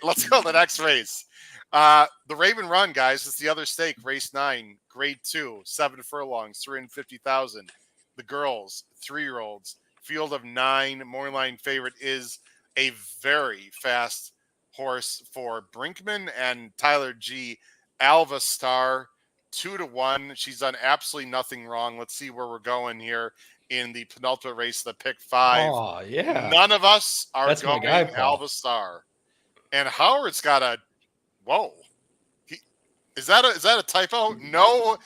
Speaker 2: Let's go to the next race. The Raven Run, guys, is the other stake. Race 9, Grade 2, 7 furlongs, 350,000. The girls, 3-year-olds, field of 9. Morning line favorite is a very fast horse for Brinkman and Tyler G. Alva Star, 2-1. She's done absolutely nothing wrong. Let's see where we're going here in the penultimate race, the pick 5.
Speaker 3: Oh, yeah.
Speaker 2: None of us are
Speaker 3: That's
Speaker 2: going
Speaker 3: my guy, Paul.
Speaker 2: Alva Star. And Howard's got a whoa. Is that a typo? No,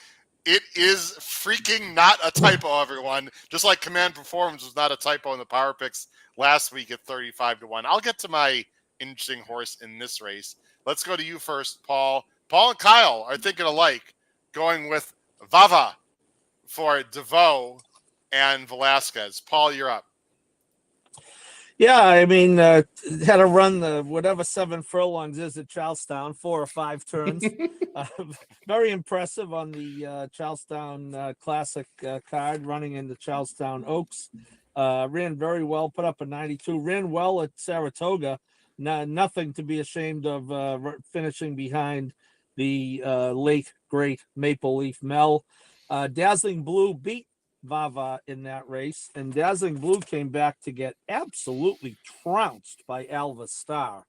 Speaker 2: it is freaking not a typo, everyone. Just like Command Performance was not a typo in the Power Picks last week at 35-1. I'll get to my interesting horse in this race. Let's go to you first, Paul. Paul and Kyle are thinking alike, going with Vava for DeVoe and Velasquez. Paul, you're up.
Speaker 4: Yeah, I mean, had to run the whatever 7 furlongs is at Charlestown, 4 or 5 turns. Very impressive on the Charlestown Classic card, running into Charlestown Oaks. Ran very well, put up a 92. Ran well at Saratoga. Nothing to be ashamed of, finishing behind the late, great Maple Leaf Mel. Dazzling Blue beat Vava in that race, and Dazzling Blue came back to get absolutely trounced by Alva Star.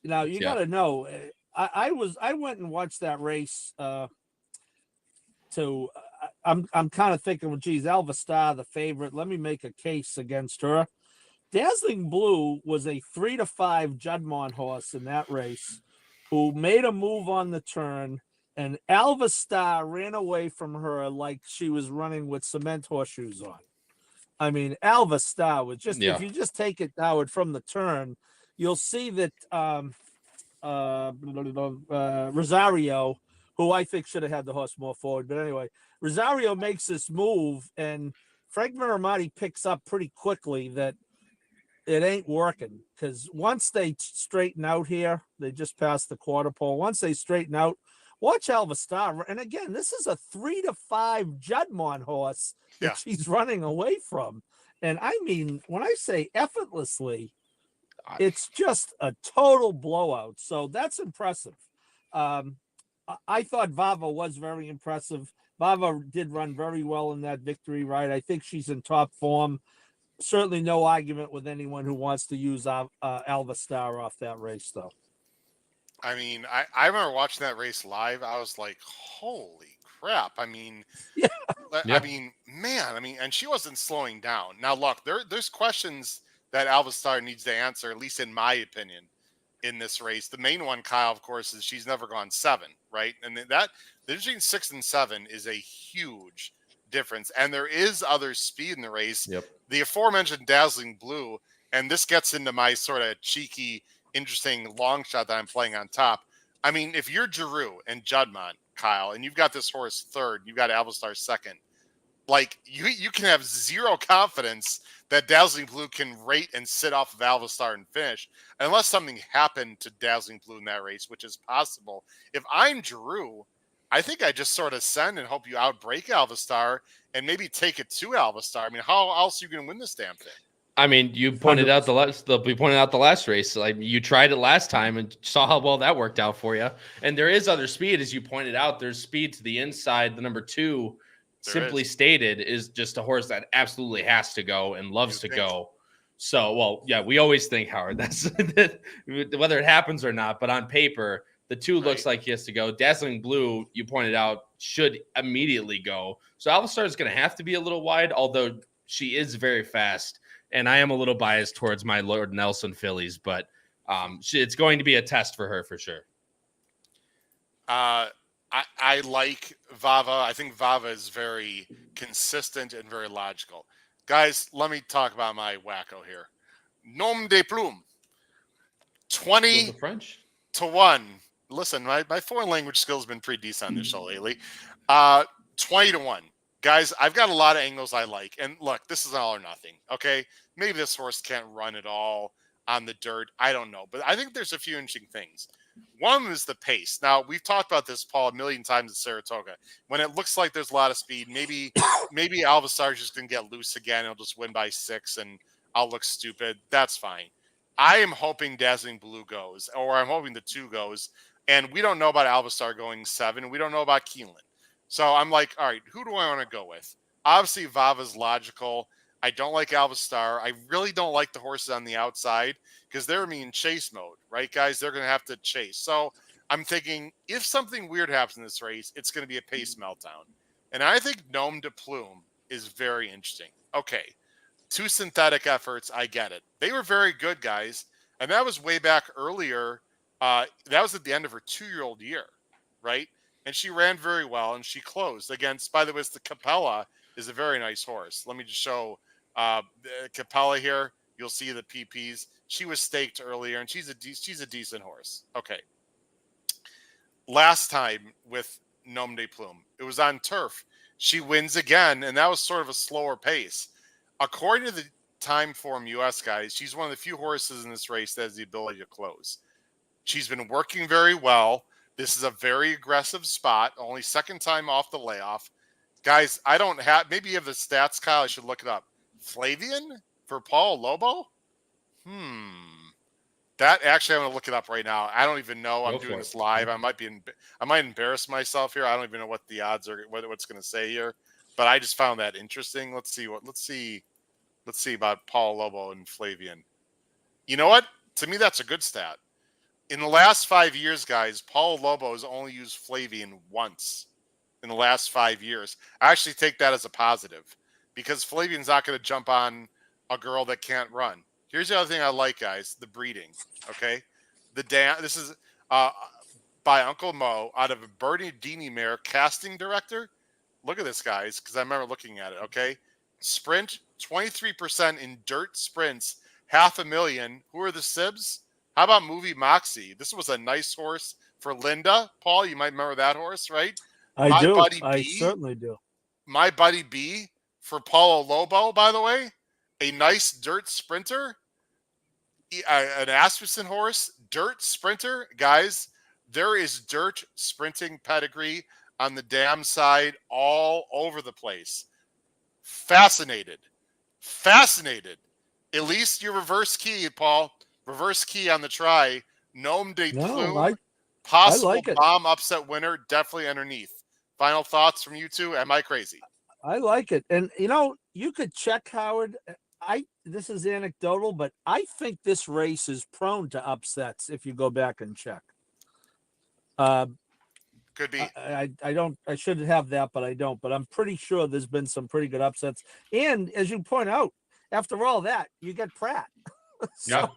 Speaker 4: Now you got to know, I went and watched that race. I'm kind of thinking, well, geez, Alva Star, the favorite. Let me make a case against her. Dazzling Blue was a 3-5 Juddmonte horse in that race, who made a move on the turn. And Alva Star ran away from her like she was running with cement horseshoes on. I mean, Alva Star was just, if you just take it, Howard, from the turn, you'll see that Rosario, who I think should have had the horse more forward. But anyway, Rosario makes this move, and Frank Miramati picks up pretty quickly that it ain't working. Because once they straighten out here, they just passed the quarter pole. Once they straighten out, watch Alva Star. And again, this is a 3-5 Juddmonte horse that she's running away from. And I mean, when I say effortlessly, it's just a total blowout. So that's impressive. I thought Vava was very impressive. Vava did run very well in that victory ride. I think she's in top form. Certainly no argument with anyone who wants to use Alva Star off that race, though.
Speaker 2: I mean, I remember watching that race live. I was like, holy crap. I mean, I mean, man, I mean, and she wasn't slowing down. Now, look, there's questions that Alva Star needs to answer, at least in my opinion, in this race. The main one, Kyle, of course, is she's never gone 7, right? And the difference between 6 and 7 is a huge difference. And there is other speed in the race. The aforementioned Dazzling Blue, and this gets into my sort of cheeky, interesting long shot that I'm playing on top. I mean, if you're Giroux and Juddmonte, Kyle, and you've got this horse 3rd, you've got Alva Star 2nd, like you can have zero confidence that Dazzling Blue can rate and sit off of Alva Star and finish, unless something happened to Dazzling Blue in that race, which is possible. If I'm Giroux, I think I just sort of send and hope you outbreak Alva Star and maybe take it to Alva Star. I mean, how else are you going to win this damn thing?
Speaker 3: I mean, you pointed out the last race. Like, you tried it last time and saw how well that worked out for you. And there is other speed, as you pointed out. There's speed to the inside. The number 2, simply stated, is just a horse that absolutely has to go and loves to go. So, well, yeah, we always think, Howard, that's whether it happens or not. But on paper, the 2 looks like he has to go. Dazzling Blue, you pointed out, should immediately go. So Alva Star is going to have to be a little wide, although she is very fast. And I am a little biased towards my Lord Nelson fillies, but it's going to be a test for her for sure.
Speaker 2: I like Vava. I think Vava is very consistent and very logical. Guys, let me talk about my wacko here. Nom de plume. 20
Speaker 3: French
Speaker 2: to 1. Listen, my foreign language skills have been pretty decent on this show lately. 20 to 1. Guys, I've got a lot of angles I like. And look, this is all or nothing, okay? Maybe this horse can't run at all on the dirt. I don't know. But I think there's a few interesting things. One is the pace. Now, we've talked about this, Paul, a million times at Saratoga. When it looks like there's a lot of speed, maybe Alvasar's just going to get loose again. He'll just win by 6, and I'll look stupid. That's fine. I am hoping Dazzling Blue goes, or I'm hoping the 2 goes. And we don't know about Alvasar going 7, and we don't know about Keeneland. So I'm like, all right, who do I want to go with? Obviously, Vava's logical. I don't like Alvasar. I really don't like the horses on the outside because they're in chase mode, right, guys? They're going to have to chase. So I'm thinking if something weird happens in this race, it's going to be a pace meltdown. And I think Nom de Plume is very interesting. Okay, 2 synthetic efforts. I get it. They were very good, guys. And that was way back earlier. That was at the end of her 2-year-old year, right? And she ran very well, and she closed against, by the way, the Capella is a very nice horse. Let me just show Capella here. You'll see the PPs. She was staked earlier, and she's a decent horse. Okay. Last time with Nom de Plume, it was on turf. She wins again, and that was sort of a slower pace. According to the Time Form US guys, she's one of the few horses in this race that has the ability to close. She's been working very well. This is a very aggressive spot. Only second time off the layoff. Guys, I don't have, maybe you have the stats, Kyle. I should look it up. Flavian for Paul Lobo? That actually, I'm going to look it up right now. I don't even know. I'm doing this live. I might embarrass myself here. I don't even know what the odds are, what it's going to say here. But I just found that interesting. Let's see about Paul Lobo and Flavian. You know what? To me, that's a good stat. In the last 5 years, guys, Paul Lobo has only used Flavian once in the last 5 years. I actually take that as a positive because Flavian's not going to jump on a girl that can't run. Here's the other thing I like, guys, the breeding, okay? This is by Uncle Mo out of a Bernardini mare casting director. Look at this, guys, because I remember looking at it, okay? Sprint, 23% in dirt sprints, $500,000. Who are the Sibs? How about Movie Moxie? This was a nice horse for Linda. Paul, you might remember that horse, right?
Speaker 4: I do. I certainly do.
Speaker 2: My buddy B for Paulo Lobo, by the way, a nice dirt sprinter, an Asmussen horse, dirt sprinter. Guys, there is dirt sprinting pedigree on the dam side all over the place. Fascinated. At least your reverse key, Paul. Reverse key on the try. Nom de Plume. Possible like bomb upset winner. Definitely underneath. Final thoughts from you two. Am I crazy?
Speaker 4: I like it. And, you could check, Howard. This is anecdotal, but I think this race is prone to upsets if you go back and check.
Speaker 2: Could be.
Speaker 4: I should have that, but I don't. But I'm pretty sure there's been some pretty good upsets. And as you point out, after all that, you get Pratt.
Speaker 3: Yeah.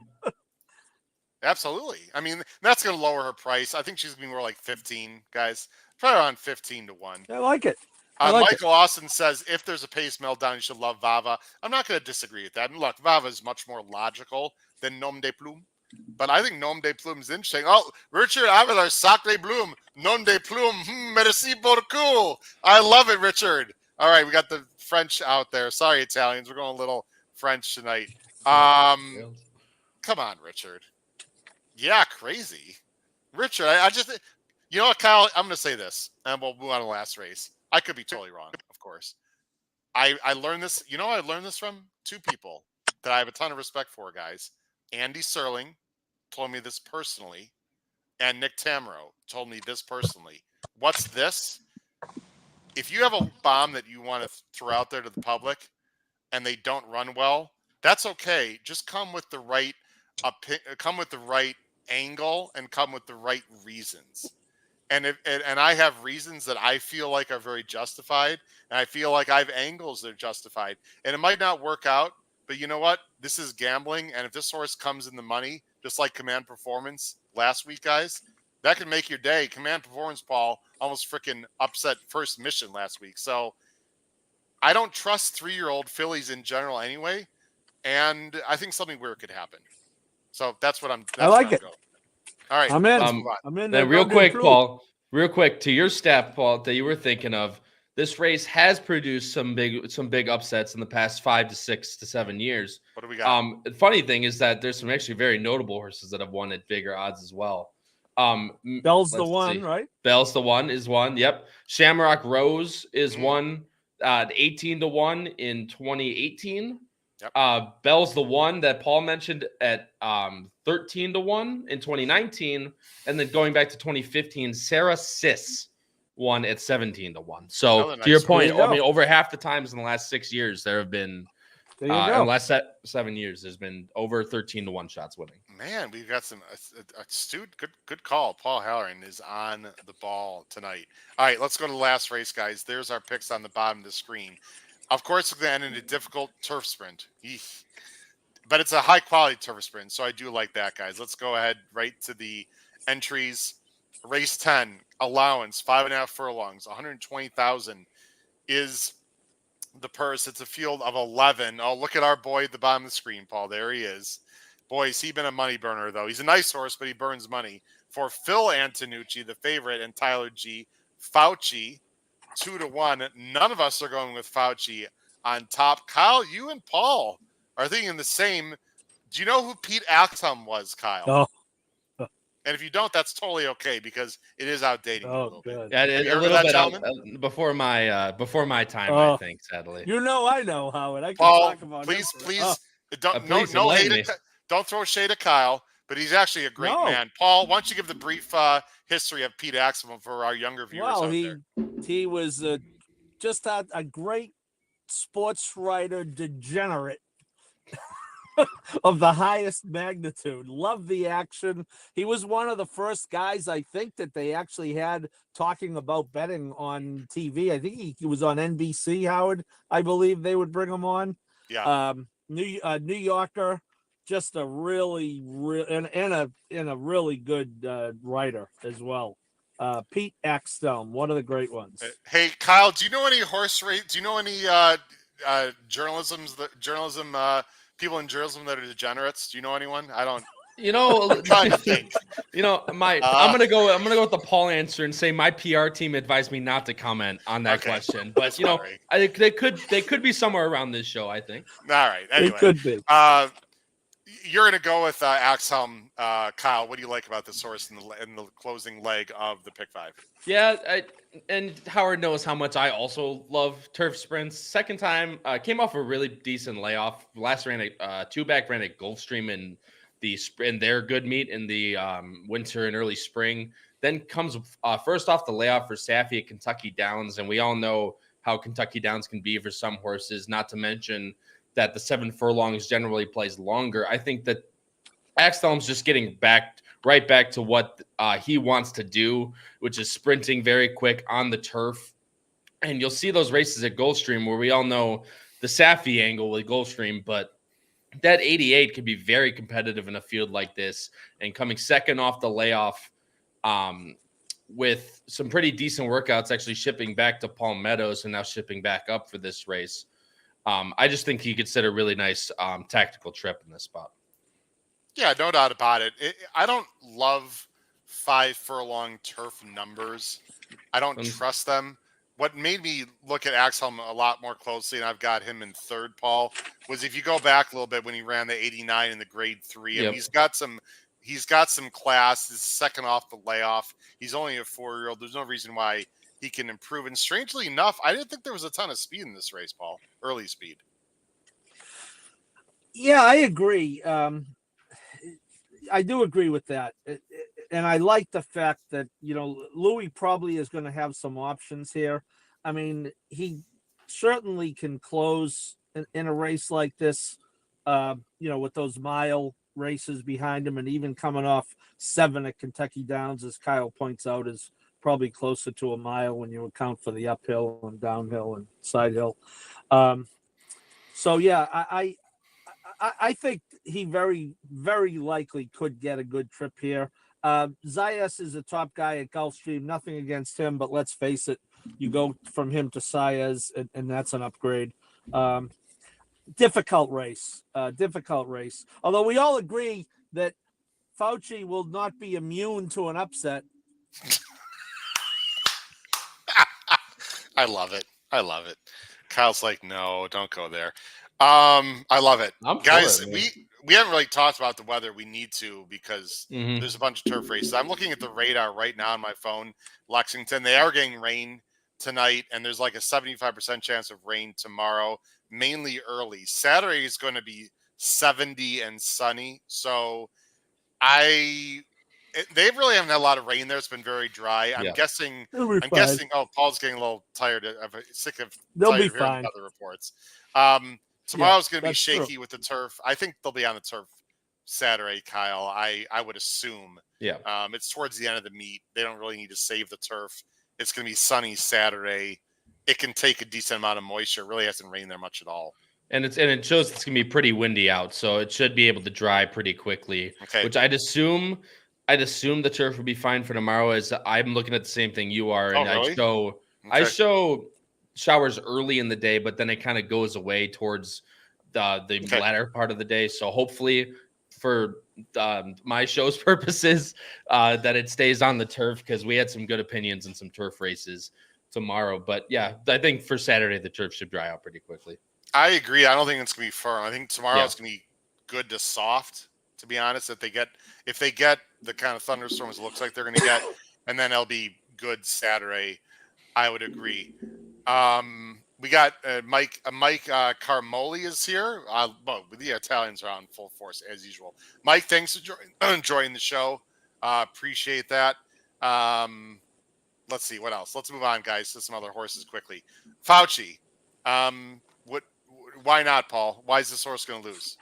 Speaker 2: Absolutely. I mean, that's going to lower her price. I think she's going to be more like 15, guys. Probably around 15 to 1.
Speaker 4: I like it.
Speaker 2: Michael Austin says, if there's a pace meltdown, you should love Vava. I'm not going to disagree with that. And look, Vava is much more logical than Nom de Plume. But I think Nom de Plume is interesting. Oh, Richard Avalar, Sacre Bloom, Nom de Plume, merci beaucoup. I love it, Richard. All right, we got the French out there. Sorry, Italians. We're going a little French tonight. Come on, Richard. Yeah, crazy. Richard, I just, you know what, Kyle? I'm going to say this, and we'll move on to the last race. I could be totally wrong, of course. I learned this. You know, I learned this from 2 people that I have a ton of respect for, guys. Andy Serling told me this personally, and Nick Tamaro told me this personally. What's this? If you have a bomb that you want to throw out there to the public, and they don't run well, that's okay. Just come with the right angle and come with the right reasons. And I have reasons that I feel like are very justified, and I feel like I have angles that are justified. And it might not work out, but you know what? This is gambling, and if this horse comes in the money, just like Command Performance last week, guys, that can make your day. Command Performance, Paul, almost freaking upset First Mission last week. So I don't trust 3-year-old fillies in general anyway, and I think something weird could happen. So that's what I'm.
Speaker 4: I like it.
Speaker 2: All right,
Speaker 4: I'm in.
Speaker 3: Then real quick, Paul. Real quick to your stat, Paul, that you were thinking of. This race has produced some big upsets in the past 5 to 6 to 7 years.
Speaker 2: What do we got?
Speaker 3: The funny thing is that there's some actually very notable horses that have won at bigger odds as well.
Speaker 4: Bell's the one, right?
Speaker 3: Bell's the one is one. Yep. Shamrock Rose is one. 18-1 in 2018. Yep. Bell's the one that Paul mentioned at 13-1 in 2019, and then going back to 2015, Sarah Sis won at 17-1. So to your point, I mean, over half the times in the last 6 years, there have been in the last 7 years, there's been over 13-1 shots winning.
Speaker 2: Man, we've got some astute, good call. Paul Halloran is on the ball tonight. All right, let's go to the last race, guys. There's our picks on the bottom of the screen. Of course, it's going to end in a difficult turf sprint. Eesh. But it's a high-quality turf sprint, so I do like that, guys. Let's go ahead right to the entries. Race 10, allowance, 5.5 furlongs, 120,000 is the purse. It's a field of 11. Oh, look at our boy at the bottom of the screen, Paul. There he is. Boy, has he been a money burner, though. He's a nice horse, but he burns money. For Phil Antonucci, the favorite, and Tyler G. Fauci, 2-1. None of us are going with Fauci on top. Kyle, you and Paul are thinking the same. Do you know who Pete Axum was, Kyle?
Speaker 4: Oh.
Speaker 2: And if you don't, that's totally okay because it is outdated a little bit.
Speaker 3: Yeah, a little bit out before my time, I think, sadly.
Speaker 4: You know, I know, Howard. I can
Speaker 2: Paul,
Speaker 4: talk about
Speaker 2: please,
Speaker 4: it.
Speaker 2: no hate. Don't throw shade at Kyle, but he's actually a great man. Paul, why don't you give the brief history of Pete Axum for our younger viewers out there?
Speaker 4: He was just a great sports writer degenerate of the highest magnitude. Loved the action. He was one of the first guys, I think, that they actually had talking about betting on TV. I think he was on NBC, Howard. I believe they would bring him on.
Speaker 2: Yeah.
Speaker 4: New Yorker, just a really and a really good writer as well. Pete Axum, one of the great ones.
Speaker 2: Hey, Kyle, do you know any horse race? Do you know any journalism people in journalism that are degenerates? Do you know anyone? I don't.
Speaker 3: You know,
Speaker 2: I'm trying to think.
Speaker 3: You know, I'm gonna go with the Paul answer and say my PR team advised me not to comment on that question. But you know, I think they could be somewhere around this show. I think.
Speaker 2: All right. Anyway,
Speaker 4: it could be.
Speaker 2: You're gonna go with Axum, Kyle. What do you like about this horse in the closing leg of the pick 5?
Speaker 3: Yeah, and Howard knows how much I also love turf sprints. Second time, came off a really decent layoff. Last ran a 2-back ran at Gulfstream in their good meet in the winter and early spring. Then comes first off the layoff for Saffie at Kentucky Downs, and we all know how Kentucky Downs can be for some horses. Not to mention that the 7 furlongs generally plays longer. I think that Axelm's just getting right back to what he wants to do, which is sprinting very quick on the turf. And you'll see those races at Gulfstream where we all know the Saffie angle with Gulfstream, but that 88 can be very competitive in a field like this. And coming second off the layoff with some pretty decent workouts, actually shipping back to Palm Meadows and now shipping back up for this race. I just think he could set a really nice tactical trip in this spot.
Speaker 2: Yeah, no doubt about it. I don't love 5 furlong turf numbers. I don't trust them. What made me look at Axelm a lot more closely, and I've got him in third, Paul, was if you go back a little bit when he ran the 89 in the grade 3, and he's got some class. This is second off the layoff. He's only a 4-year-old. There's no reason why he can improve. And strangely enough, I didn't think there was a ton of speed in this race, Paul. Early speed.
Speaker 4: Yeah, I agree. I do agree with that. And I like the fact that, you know, Louis probably is going to have some options here. I mean, he certainly can close in a race like this, you know, with those mile races behind him, and even coming off 7 at Kentucky Downs, as Kyle points out, is probably closer to a mile when you account for the uphill and downhill and side hill. So yeah, I think he very, very likely could get a good trip here. Zayas is a top guy at Gulfstream. Nothing against him, but let's face it, you go from him to Zayas, and that's an upgrade. Difficult race. Although we all agree that Fauci will not be immune to an upset.
Speaker 2: I love it. Kyle's like, no, don't go there. I love it, guys.
Speaker 3: For it,
Speaker 2: we haven't really talked about the weather. We need to because there's a bunch of turf races. I'm looking at the radar right now on my phone. Lexington, they are getting rain tonight, and there's like a 75% chance of rain tomorrow, mainly early. Saturday is going to be 70 and sunny. So they really haven't had a lot of rain there. It's been very dry. I'm guessing. Oh, Paul's getting a little tired of sick of tired of hearing weather reports. Tomorrow's going to be shaky with the turf. I think they'll be on the turf Saturday, Kyle. I would assume.
Speaker 3: Yeah.
Speaker 2: It's towards the end of the meet. They don't really need to save the turf. It's going to be sunny Saturday. It can take a decent amount of moisture. It really hasn't rained there much at all.
Speaker 3: And it shows it's going to be pretty windy out, so it should be able to dry pretty quickly.
Speaker 2: Okay.
Speaker 3: Which I'd assume the turf would be fine for tomorrow. As I'm looking at the same thing you are, and
Speaker 2: really?
Speaker 3: I show showers early in the day, but then it kind of goes away towards the latter part of the day. So hopefully, for my show's purposes, that it stays on the turf, because we had some good opinions in some turf races tomorrow. But yeah, I think for Saturday the turf should dry out pretty quickly.
Speaker 2: I agree. I don't think it's gonna be firm. I think tomorrow it's gonna be good to soft. To be honest, if they get the kind of thunderstorms it looks like they're gonna get, and then it'll be good Saturday. I would agree. We got Mike Carmoli is here. The Italians are on full force as usual. Mike, thanks for joining the show. Appreciate that. Let's see what else. Let's move on, guys, to some other horses quickly. Fauci. Why not, Paul? Why is this horse going to lose?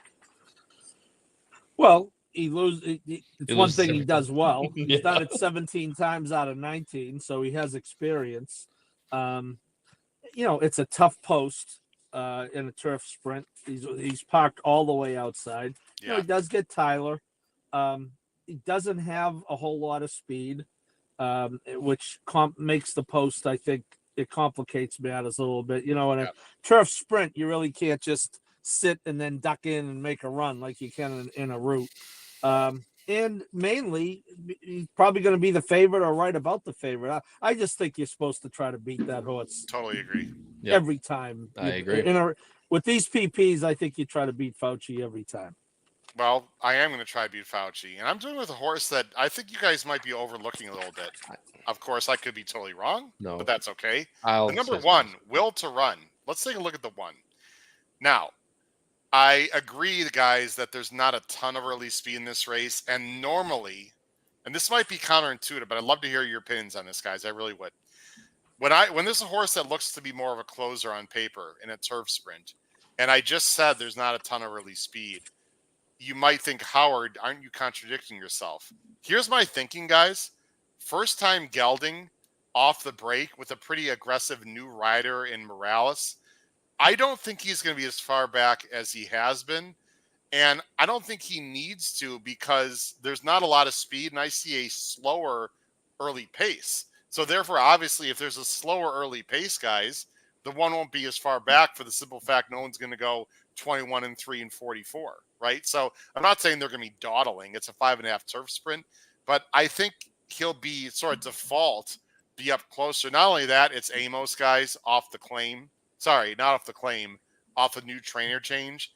Speaker 4: Well, it's one thing he does well. He's done it 17 times out of 19, so he has experience. It's a tough post in a turf sprint. He's parked all the way outside.
Speaker 2: Yeah.
Speaker 4: He does get Tyler. He doesn't have a whole lot of speed, which makes the post, I think, it complicates matters a little bit. In a turf sprint, you really can't just sit and then duck in and make a run like you can in a route. And mainly, he's probably going to be the favorite or right about the favorite. I just think you're supposed to try to beat that horse.
Speaker 2: Totally agree.
Speaker 4: Every time.
Speaker 3: I agree.
Speaker 4: With these PPs, I think you try to beat Fauci every time.
Speaker 2: Well, I am going to try to beat Fauci. And I'm doing it with a horse that I think you guys might be overlooking a little bit. Of course, I could be totally wrong, but that's okay. The number 1, Will to Run. Let's take a look at the 1. Now, I agree, guys, that there's not a ton of early speed in this race. And normally, and this might be counterintuitive, but I'd love to hear your opinions on this, guys. I really would. When there's a horse that looks to be more of a closer on paper in a turf sprint, and I just said there's not a ton of early speed, you might think, Howard, aren't you contradicting yourself? Here's my thinking, guys. First time gelding off the break with a pretty aggressive new rider in Morales. I don't think he's going to be as far back as he has been. And I don't think he needs to, because there's not a lot of speed, and I see a slower early pace. So therefore, obviously, if there's a slower early pace, guys, the 1 won't be as far back, for the simple fact no one's going to go 21 and 3 and 44, right? So I'm not saying they're going to be dawdling. It's a 5.5 turf sprint, but I think he'll be sort of default, be up closer. Not only that, it's Amos, guys, off the claim. Sorry, not off the claim, off a new trainer change.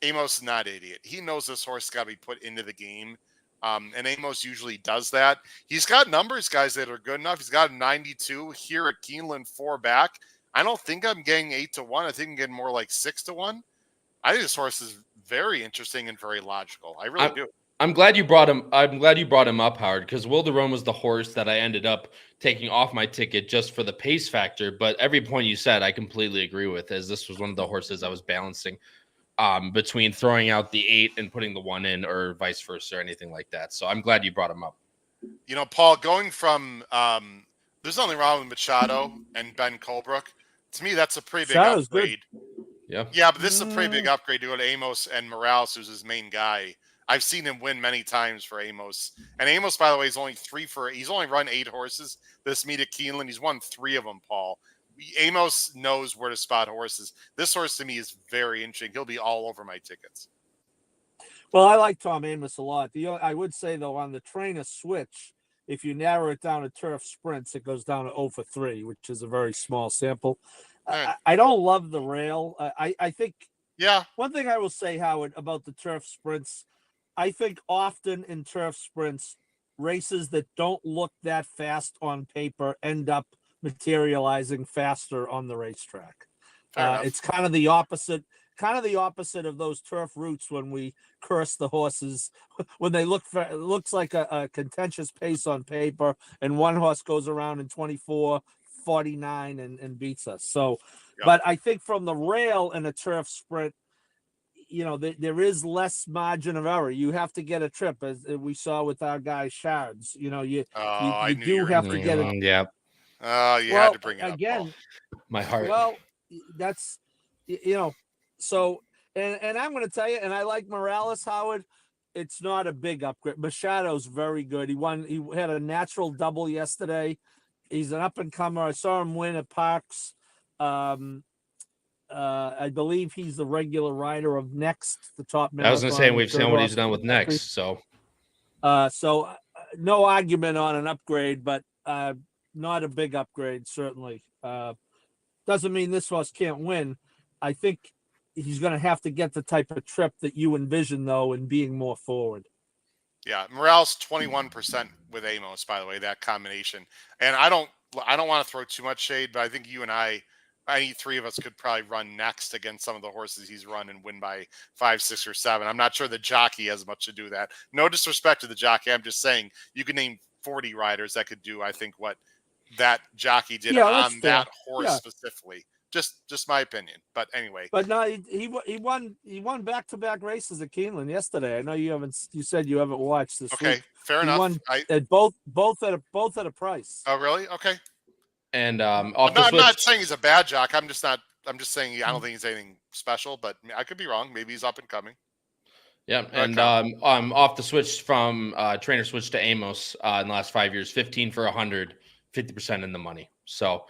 Speaker 2: Amos is not an idiot. He knows this horse has got to be put into the game. And Amos usually does that. He's got numbers, guys, that are good enough. He's got a 92 here at Keeneland, 4 back. I don't think I'm getting 8-1. I think I'm getting more like 6-1. I think this horse is very interesting and very logical. I really do.
Speaker 3: I'm glad you brought him. I'm glad you brought him up, Howard, because Will de Rome was the horse that I ended up taking off my ticket just for the pace factor. But every point you said, I completely agree with, as this was one of the horses I was balancing between throwing out the 8 and putting the 1 in, or vice versa, or anything like that. So I'm glad you brought him up.
Speaker 2: Paul, going from there's nothing wrong with Machado and Ben Colebrook. To me, that's a pretty big upgrade.
Speaker 3: Good.
Speaker 2: Yeah, but this is a pretty big upgrade to go to Amos and Morales, who's his main guy. I've seen him win many times for Amos. And Amos, by the way, is only he's only run 8 horses this meet at Keeneland. He's won 3 of them, Paul. Amos knows where to spot horses. This horse to me is very interesting. He'll be all over my tickets.
Speaker 4: Well, I like Tom Amos a lot. I would say, though, on the trainer switch, if you narrow it down to turf sprints, it goes down to 0 for 3, which is a very small sample.
Speaker 2: Right.
Speaker 4: I don't love the rail. I think
Speaker 2: Yeah.
Speaker 4: One thing I will say, Howard, about the turf sprints, I think often in turf sprints, races that don't look that fast on paper end up materializing faster on the racetrack. It's kind of the opposite of those turf routes when we curse the horses when they it looks like a contentious pace on paper, and one horse goes around in 24:49 and beats us. So, but I think from the rail in a turf sprint, there is less margin of error. You have to get a trip, as we saw with our guy Shards. You do have to get it.
Speaker 3: Yeah.
Speaker 2: You had to bring it
Speaker 4: again.
Speaker 2: up,
Speaker 3: my heart.
Speaker 4: Well, that's so, and I'm going to tell you, and I like Morales, Howard. It's not a big upgrade. Machado's very good. He had a natural double yesterday. He's an up and comer. I saw him win at Parks. I believe he's the regular rider of Next, the top marathon.
Speaker 3: I was going to say, we've seen what he's done with Next. So
Speaker 4: no argument on an upgrade, but not a big upgrade, certainly. Doesn't mean this horse can't win. I think he's going to have to get the type of trip that you envision, though, in being more forward.
Speaker 2: Yeah, Morales 21% with Amos, by the way, that combination. And I don't want to throw too much shade, but I think you and any three of us could probably run Next against some of the horses he's run and win by 5, 6, or 7. I'm not sure the jockey has much to do with that. No disrespect to the jockey. I'm just saying you can name 40 riders that could do, I think, what that jockey did on that horse specifically. Just my opinion. But anyway.
Speaker 4: But no, he won back-to-back races at Keeneland yesterday. I know you said you haven't watched this week.
Speaker 2: Okay, fair enough.
Speaker 4: Won at both at a price.
Speaker 2: Oh, really? Okay.
Speaker 3: And
Speaker 2: I'm not saying he's a bad jock. I'm just saying I don't think he's anything special, but I could be wrong. Maybe he's up and coming.
Speaker 3: Yeah, and off the switch from trainer switch to Amos in the last 5 years, 15 for 100, 50% in the money. So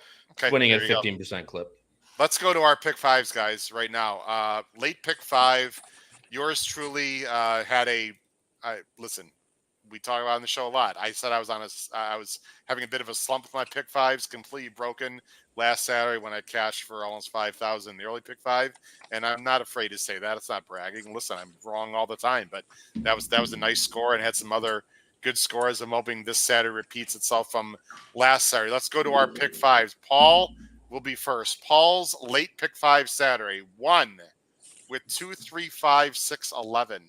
Speaker 3: winning at 15% clip.
Speaker 2: Let's go to our pick fives, guys, right now. Late pick 5. Yours truly had listen. We talk about it on the show a lot. I said I was having a bit of a slump with my pick 5s, completely broken last Saturday when I cashed for almost 5,000 in the early pick 5, and I'm not afraid to say that. It's not bragging. Listen, I'm wrong all the time, but that was a nice score and had some other good scores. I'm hoping this Saturday repeats itself from last Saturday. Let's go to our pick 5s. Paul will be first. Paul's late pick 5 Saturday: 1 with 2, 3, 5, 6, 11,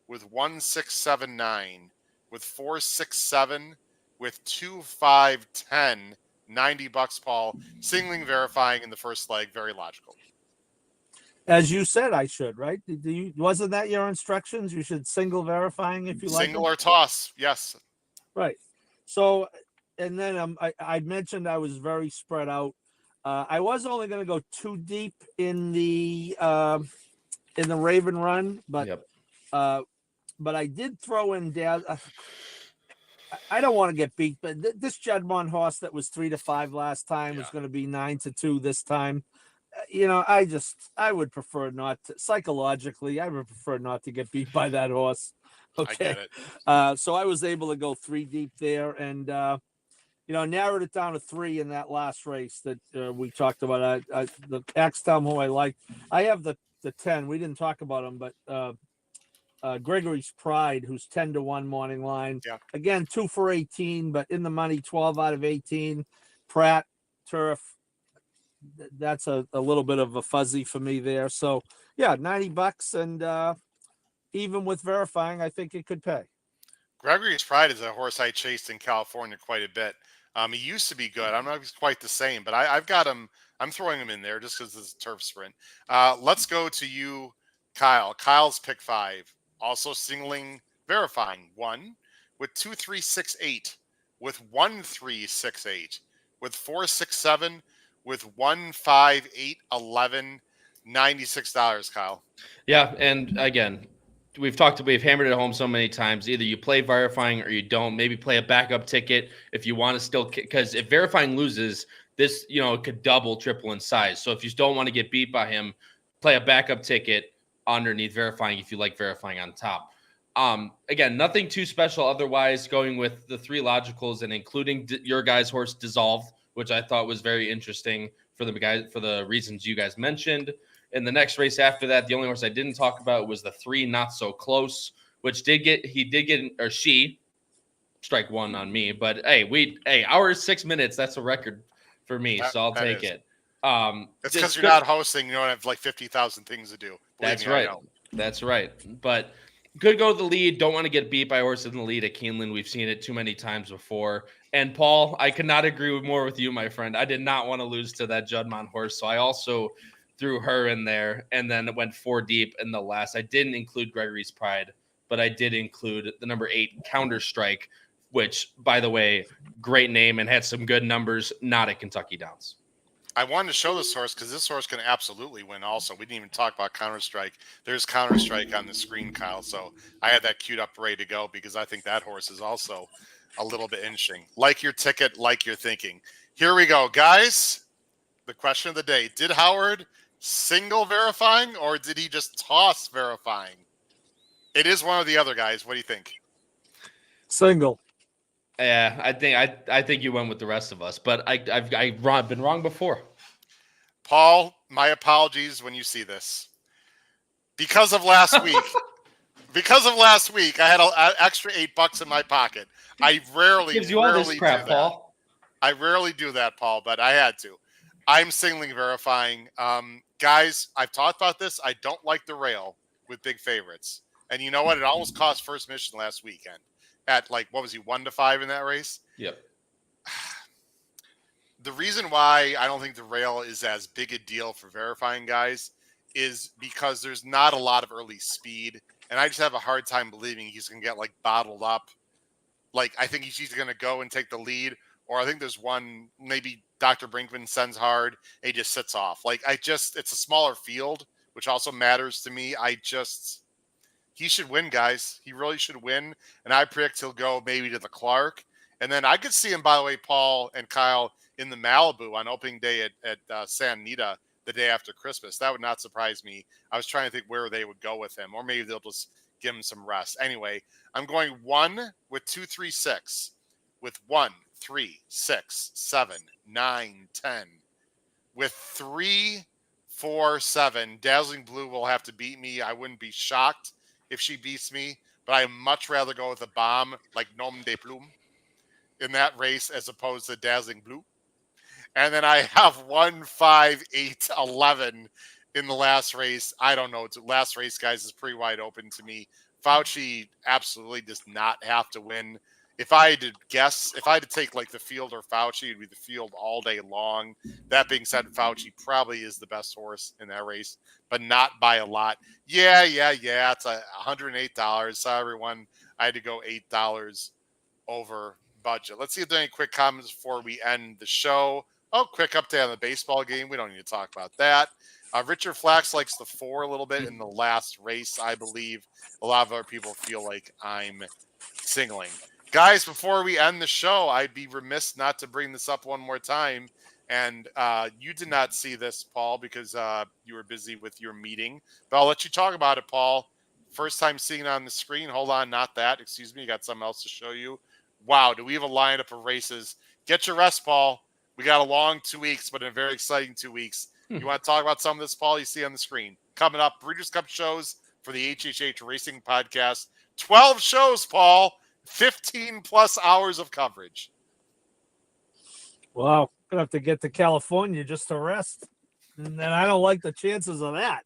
Speaker 2: with 1, 6, 7, 9. With 4, 6, 7, with 2, 5, 10, $90, Paul. Singling verifying in the first leg, very logical.
Speaker 4: As you said, I should, right? Wasn't that your instructions? You should single verifying if you like.
Speaker 2: Single or toss, yes.
Speaker 4: Right. So, and then I mentioned I was very spread out. I was only going to go 2 deep in the Raven run, but but I did throw in Dad. I don't want to get beat, but this Jedmon horse that was 3-5 last time is going to be 9-2 this time. I would prefer not to, psychologically. I would prefer not to get beat by that horse. Okay.
Speaker 2: I get it.
Speaker 4: So I was able to go 3 deep there, and narrowed it down to 3 in that last race that we talked about. The Axthelm, who I like. I have the 10. We didn't talk about him, but. Gregory's Pride, who's 10-1 morning line.
Speaker 2: Yeah.
Speaker 4: Again, 2 for 18, but in the money, 12 out of 18. Pratt, turf. That's a little bit of a fuzzy for me there. So yeah, $90, and even with verifying, I think it could pay.
Speaker 2: Gregory's Pride is a horse I chased in California quite a bit. He used to be good. I'm not quite the same, but I've got him. I'm throwing him in there just because it's a turf sprint. Let's go to you, Kyle. Kyle's pick 5. Also singling verifying: 1 with 2, 3, 6, 8, with 1, 3, 6, 8, with 4, 6, 7, with 1, 5, 8, 11, $96, Kyle.
Speaker 3: Yeah, and again, we've hammered it home so many times. Either you play verifying or you don't. Maybe play a backup ticket if you want to still, because if verifying loses, this it could double, triple in size. So if you don't want to get beat by him, play a backup ticket underneath verifying if you like verifying on top. Again, nothing too special otherwise, going with the 3 logicals and including your guy's horse Dissolve, which I thought was very interesting for the reasons you guys mentioned. In the next race after that, the only horse I didn't talk about was the 3 Not So Close, which she strike 1 on me. But hey, hour 6 minutes, that's a record for me, so I'll take it.
Speaker 2: It's because you're not hosting. You don't have like 50,000 things to do.
Speaker 3: That's right. That's right. But good go to the lead. Don't want to get beat by a horse in the lead at Keeneland. We've seen it too many times before. And Paul, I could not agree more with you, my friend. I did not want to lose to that Juddmonte horse, so I also threw her in there and then it went 4 deep in the last. I didn't include Gregory's Pride, but I did include the number 8 Counter Strike, which, by the way, great name and had some good numbers, not at Kentucky Downs.
Speaker 2: I wanted to show this horse because this horse can absolutely win also. We didn't even talk about Counter Strike. There's Counter Strike on the screen, Kyle. So I had that queued up ready to go because I think that horse is also a little bit interesting. Like your ticket, like your thinking. Here we go, guys. The question of the day. Did Howard single verifying or did he just toss verifying? It is one or the other, guys. What do you think?
Speaker 4: Single.
Speaker 3: Yeah, I think you went with the rest of us, but I've been wrong before.
Speaker 2: Paul, my apologies when you see this. Because of last week, I had an extra $8 in my pocket. I rarely
Speaker 3: gives you all this crap, Paul.
Speaker 2: I rarely do that, Paul, but I had to. I'm singling verifying. Guys, I've talked about this. I don't like the rail with big favorites. And you know what? It almost cost First Mission last weekend. At 1-5 in that race?
Speaker 3: Yep.
Speaker 2: The reason why I don't think the rail is as big a deal for verifying guys is because there's not a lot of early speed, and I just have a hard time believing he's going to get bottled up. I think he's either going to go and take the lead, or I think there's one maybe Dr. Brinkman sends hard, and he just sits off. It's a smaller field, which also matters to me. He should win, guys. He really should win. And I predict he'll go maybe to the Clark. And then I could see him, by the way, Paul and Kyle, in the Malibu on opening day at Santa Anita the day after Christmas. That would not surprise me. I was trying to think where they would go with him. Or maybe they'll just give him some rest. Anyway, I'm going 1 with 2, 3, 6. With 1, 3, 6, 7, 9, 10. With 3, 4, 7. Dazzling Blue will have to beat me. I wouldn't be shocked if she beats me, but I'd much rather go with a bomb like Nom de Plume in that race as opposed to Dazzling Blue. And then I have 1, 5, 8, 11 in the last race. I don't know. Last race, guys, is pretty wide open to me. Fauci absolutely does not have to win. If I had to guess, if I had to take the field or Fauci, it'd be the field all day long. That being said, Fauci probably is the best horse in that race, but not by a lot. Yeah. It's $108. Sorry, everyone. I had to go $8 over budget. Let's see if there are any quick comments before we end the show. Oh, quick update on the baseball game. We don't need to talk about that. Richard Flax likes the 4 a little bit in the last race, I believe. A lot of other people feel like I'm singling. Guys, before we end the show, I'd be remiss not to bring this up one more time. And you did not see this, Paul, because you were busy with your meeting. But I'll let you talk about it, Paul. First time seeing it on the screen. Hold on, not that. Excuse me. You got something else to show you. Wow, do we have a lineup of races? Get your rest, Paul. We got a long 2 weeks, but a very exciting 2 weeks. You want to talk about some of this, Paul? You see on the screen. Coming up, Breeders' Cup shows for the HHH Racing Podcast. 12 shows, Paul. 15 plus hours of coverage.
Speaker 4: Wow. Gonna have to get to California just to rest. And I don't like the chances of that.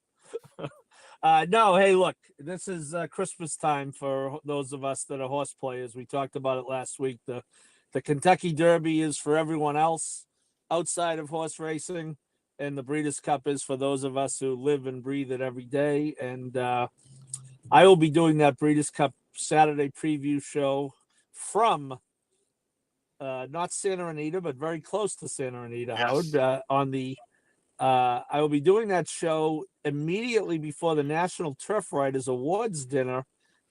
Speaker 4: No, hey, look, this is Christmas time for those of us that are horse players. We talked about it last week. The Kentucky Derby is for everyone else outside of horse racing, and the Breeders' Cup is for those of us who live and breathe it every day. And I will be doing that Breeders' Cup Saturday preview show from not Santa Anita, but very close to Santa Anita, yes. Howard, I will be doing that show immediately before the National Turf Riders Awards dinner,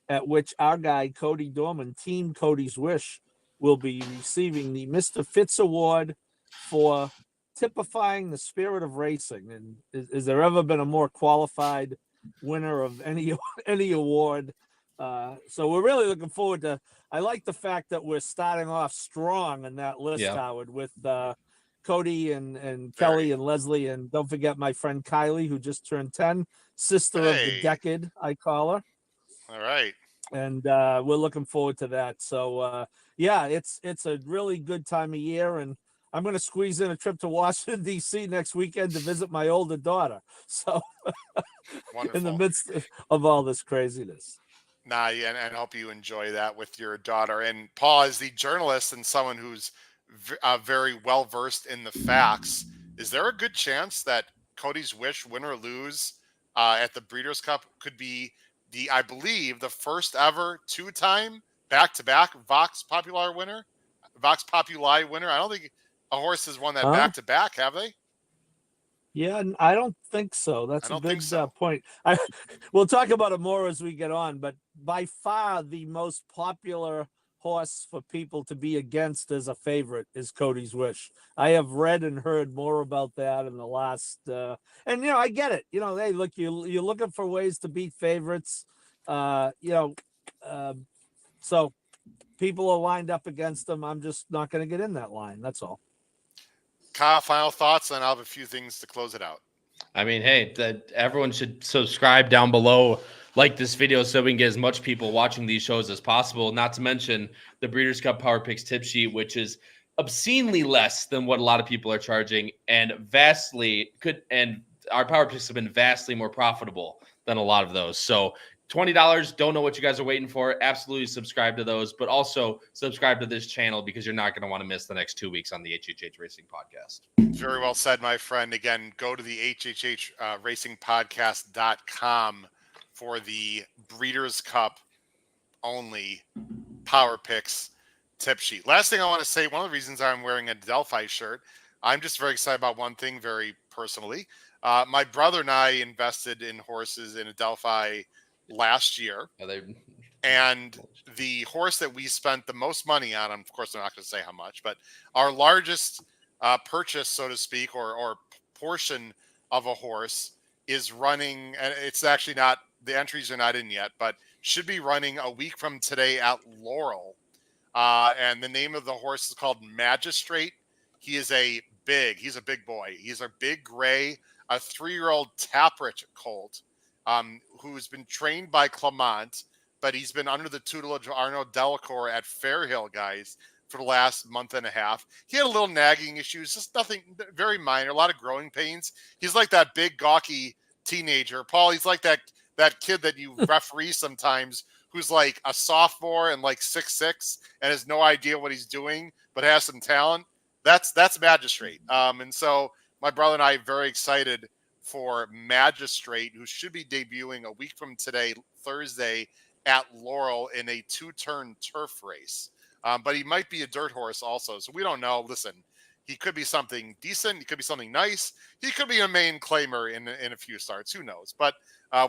Speaker 4: at which our guy Cody Dorman, Team Cody's Wish, will be receiving the Mr. Fitz Award for typifying the spirit of racing. And is there ever been a more qualified winner of any award? So we're really looking forward to. I like the fact that we're starting off strong in that list, Howard, with Cody and Kelly and Leslie, and don't forget my friend Kylie, who just turned 10, sister of the decade, I call her.
Speaker 2: All right.
Speaker 4: And we're looking forward to that. So yeah, it's a really good time of year, and I'm going to squeeze in a trip to Washington D.C. next weekend to visit my older daughter. So in the midst of all this craziness.
Speaker 2: And I hope you enjoy that with your daughter. And Paul, as the journalist and someone who's very well versed in the facts, is there a good chance that Cody's Wish, win or lose, at the Breeders' Cup could be I believe the first ever 2-time back-to-back Vox Populi winner? I don't think a horse has won that back-to-back, have they?
Speaker 4: Yeah, I don't think so. That's a good point. We'll talk about it more as we get on, but by far the most popular horse for people to be against as a favorite is Cody's Wish. I have read and heard more about that in the last, and I get it. Hey, look, you're looking for ways to beat favorites, so people are lined up against them. I'm just not going to get in that line. That's all.
Speaker 2: Kyle, final thoughts, and I'll have a few things to close it out.
Speaker 3: I mean, hey, everyone should subscribe down below, like this video, so we can get as much people watching these shows as possible. Not to mention the Breeders' Cup Power Picks tip sheet, which is obscenely less than what a lot of people are charging, and our Power Picks have been vastly more profitable than a lot of those. So $20, don't know what you guys are waiting for. Absolutely subscribe to those, but also subscribe to this channel because you're not going to want to miss the next 2 weeks on the HHH Racing Podcast.
Speaker 2: Very well said, my friend. Again, go to the HHHRacingPodcast.com for the Breeders' Cup only Power Picks tip sheet. Last thing I want to say, one of the reasons I'm wearing a Delphi shirt, I'm just very excited about one thing very personally. My brother and I invested in horses in a Delphi last year, and the horse that we spent the most money on, of course I'm not going to say how much, but our largest purchase, so to speak, or portion of a horse is running, and it's actually not, the entries are not in yet, but should be running a week from today at Laurel, and the name of the horse is called Magistrate. He's a big boy. He's a big gray, a 3-year-old Taprich colt, who's been trained by Clement, but he's been under the tutelage of Arnaud Delacour at Fairhill, guys, for the last month and a half. He had a little nagging issues, just nothing very minor, a lot of growing pains. He's like that big, gawky teenager. Paul, he's like that kid that you referee sometimes who's like a sophomore and like 6'6" and has no idea what he's doing, but has some talent. That's Magistrate. And so my brother and I are very excited for Magistrate, who should be debuting a week from today, Thursday, at Laurel in a 2-turn turf race. But he might be a dirt horse also. So we don't know. Listen, he could be something decent. He could be something nice. He could be a main claimer in a few starts. Who knows? But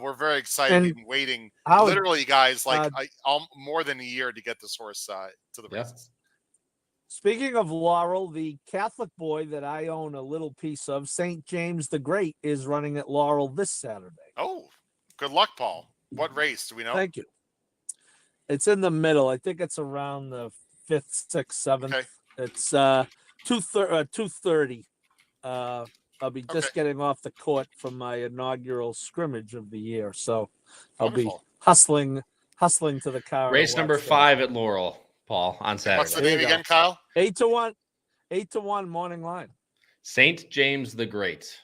Speaker 2: we're very excited and waiting, literally, guys, more than a year to get this horse to the races.
Speaker 4: Speaking of Laurel, the Catholic boy that I own a little piece of, St. James the Great, is running at Laurel this Saturday.
Speaker 2: Oh, good luck, Paul. What race do we know?
Speaker 4: Thank you. It's in the middle. I think it's around the 5th, 6th, 7th. Okay. It's 2:30. I'll be just getting off the court from my inaugural scrimmage of the year, so I'll be hustling to the car.
Speaker 3: Race number 5 at Laurel, Paul, on Saturday.
Speaker 2: What's the name again, Kyle?
Speaker 4: 8-1 morning line.
Speaker 3: St. James the Great.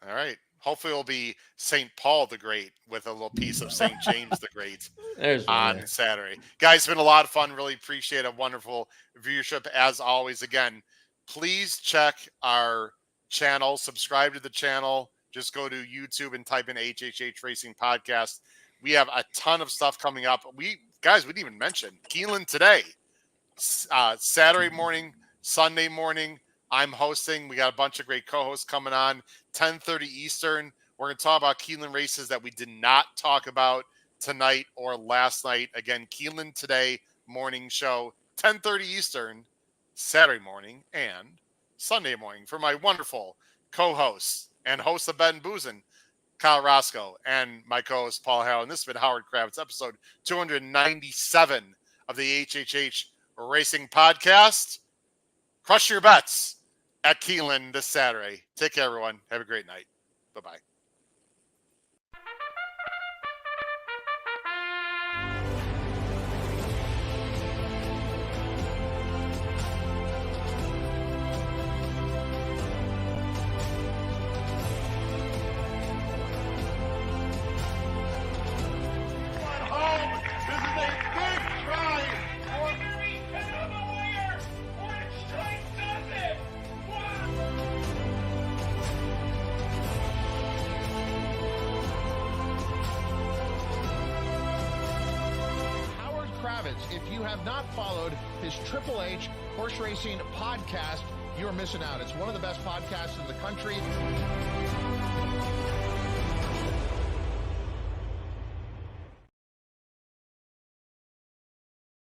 Speaker 2: All right. Hopefully it'll be St. Paul the Great with a little piece of St. James the Great on Saturday. Guys, it's been a lot of fun. Really appreciate a wonderful viewership as always. Again, please check our channel. Subscribe to the channel. Just go to YouTube and type in HHH Racing Podcast. We have a ton of stuff coming up. We didn't even mention Keeneland today. Saturday morning, Sunday morning, I'm hosting. We got a bunch of great co-hosts coming on. 10:30 Eastern. We're going to talk about Keeneland races that we did not talk about tonight or last night. Again, Keeneland today morning show, 10:30 Eastern, Saturday morning and Sunday morning for my wonderful co-hosts and host of Ben Boozin, Kyle Roscoe, and my co-host Paul Harrell. And this has been Howard Kravitz, episode 297 of the HHH Racing Podcast. Crush your bets at Keeneland this Saturday. Take care, everyone. Have a great night. Bye-bye.
Speaker 1: If you have not followed his Triple H horse racing podcast, you're missing out. It's one of the best podcasts in the country.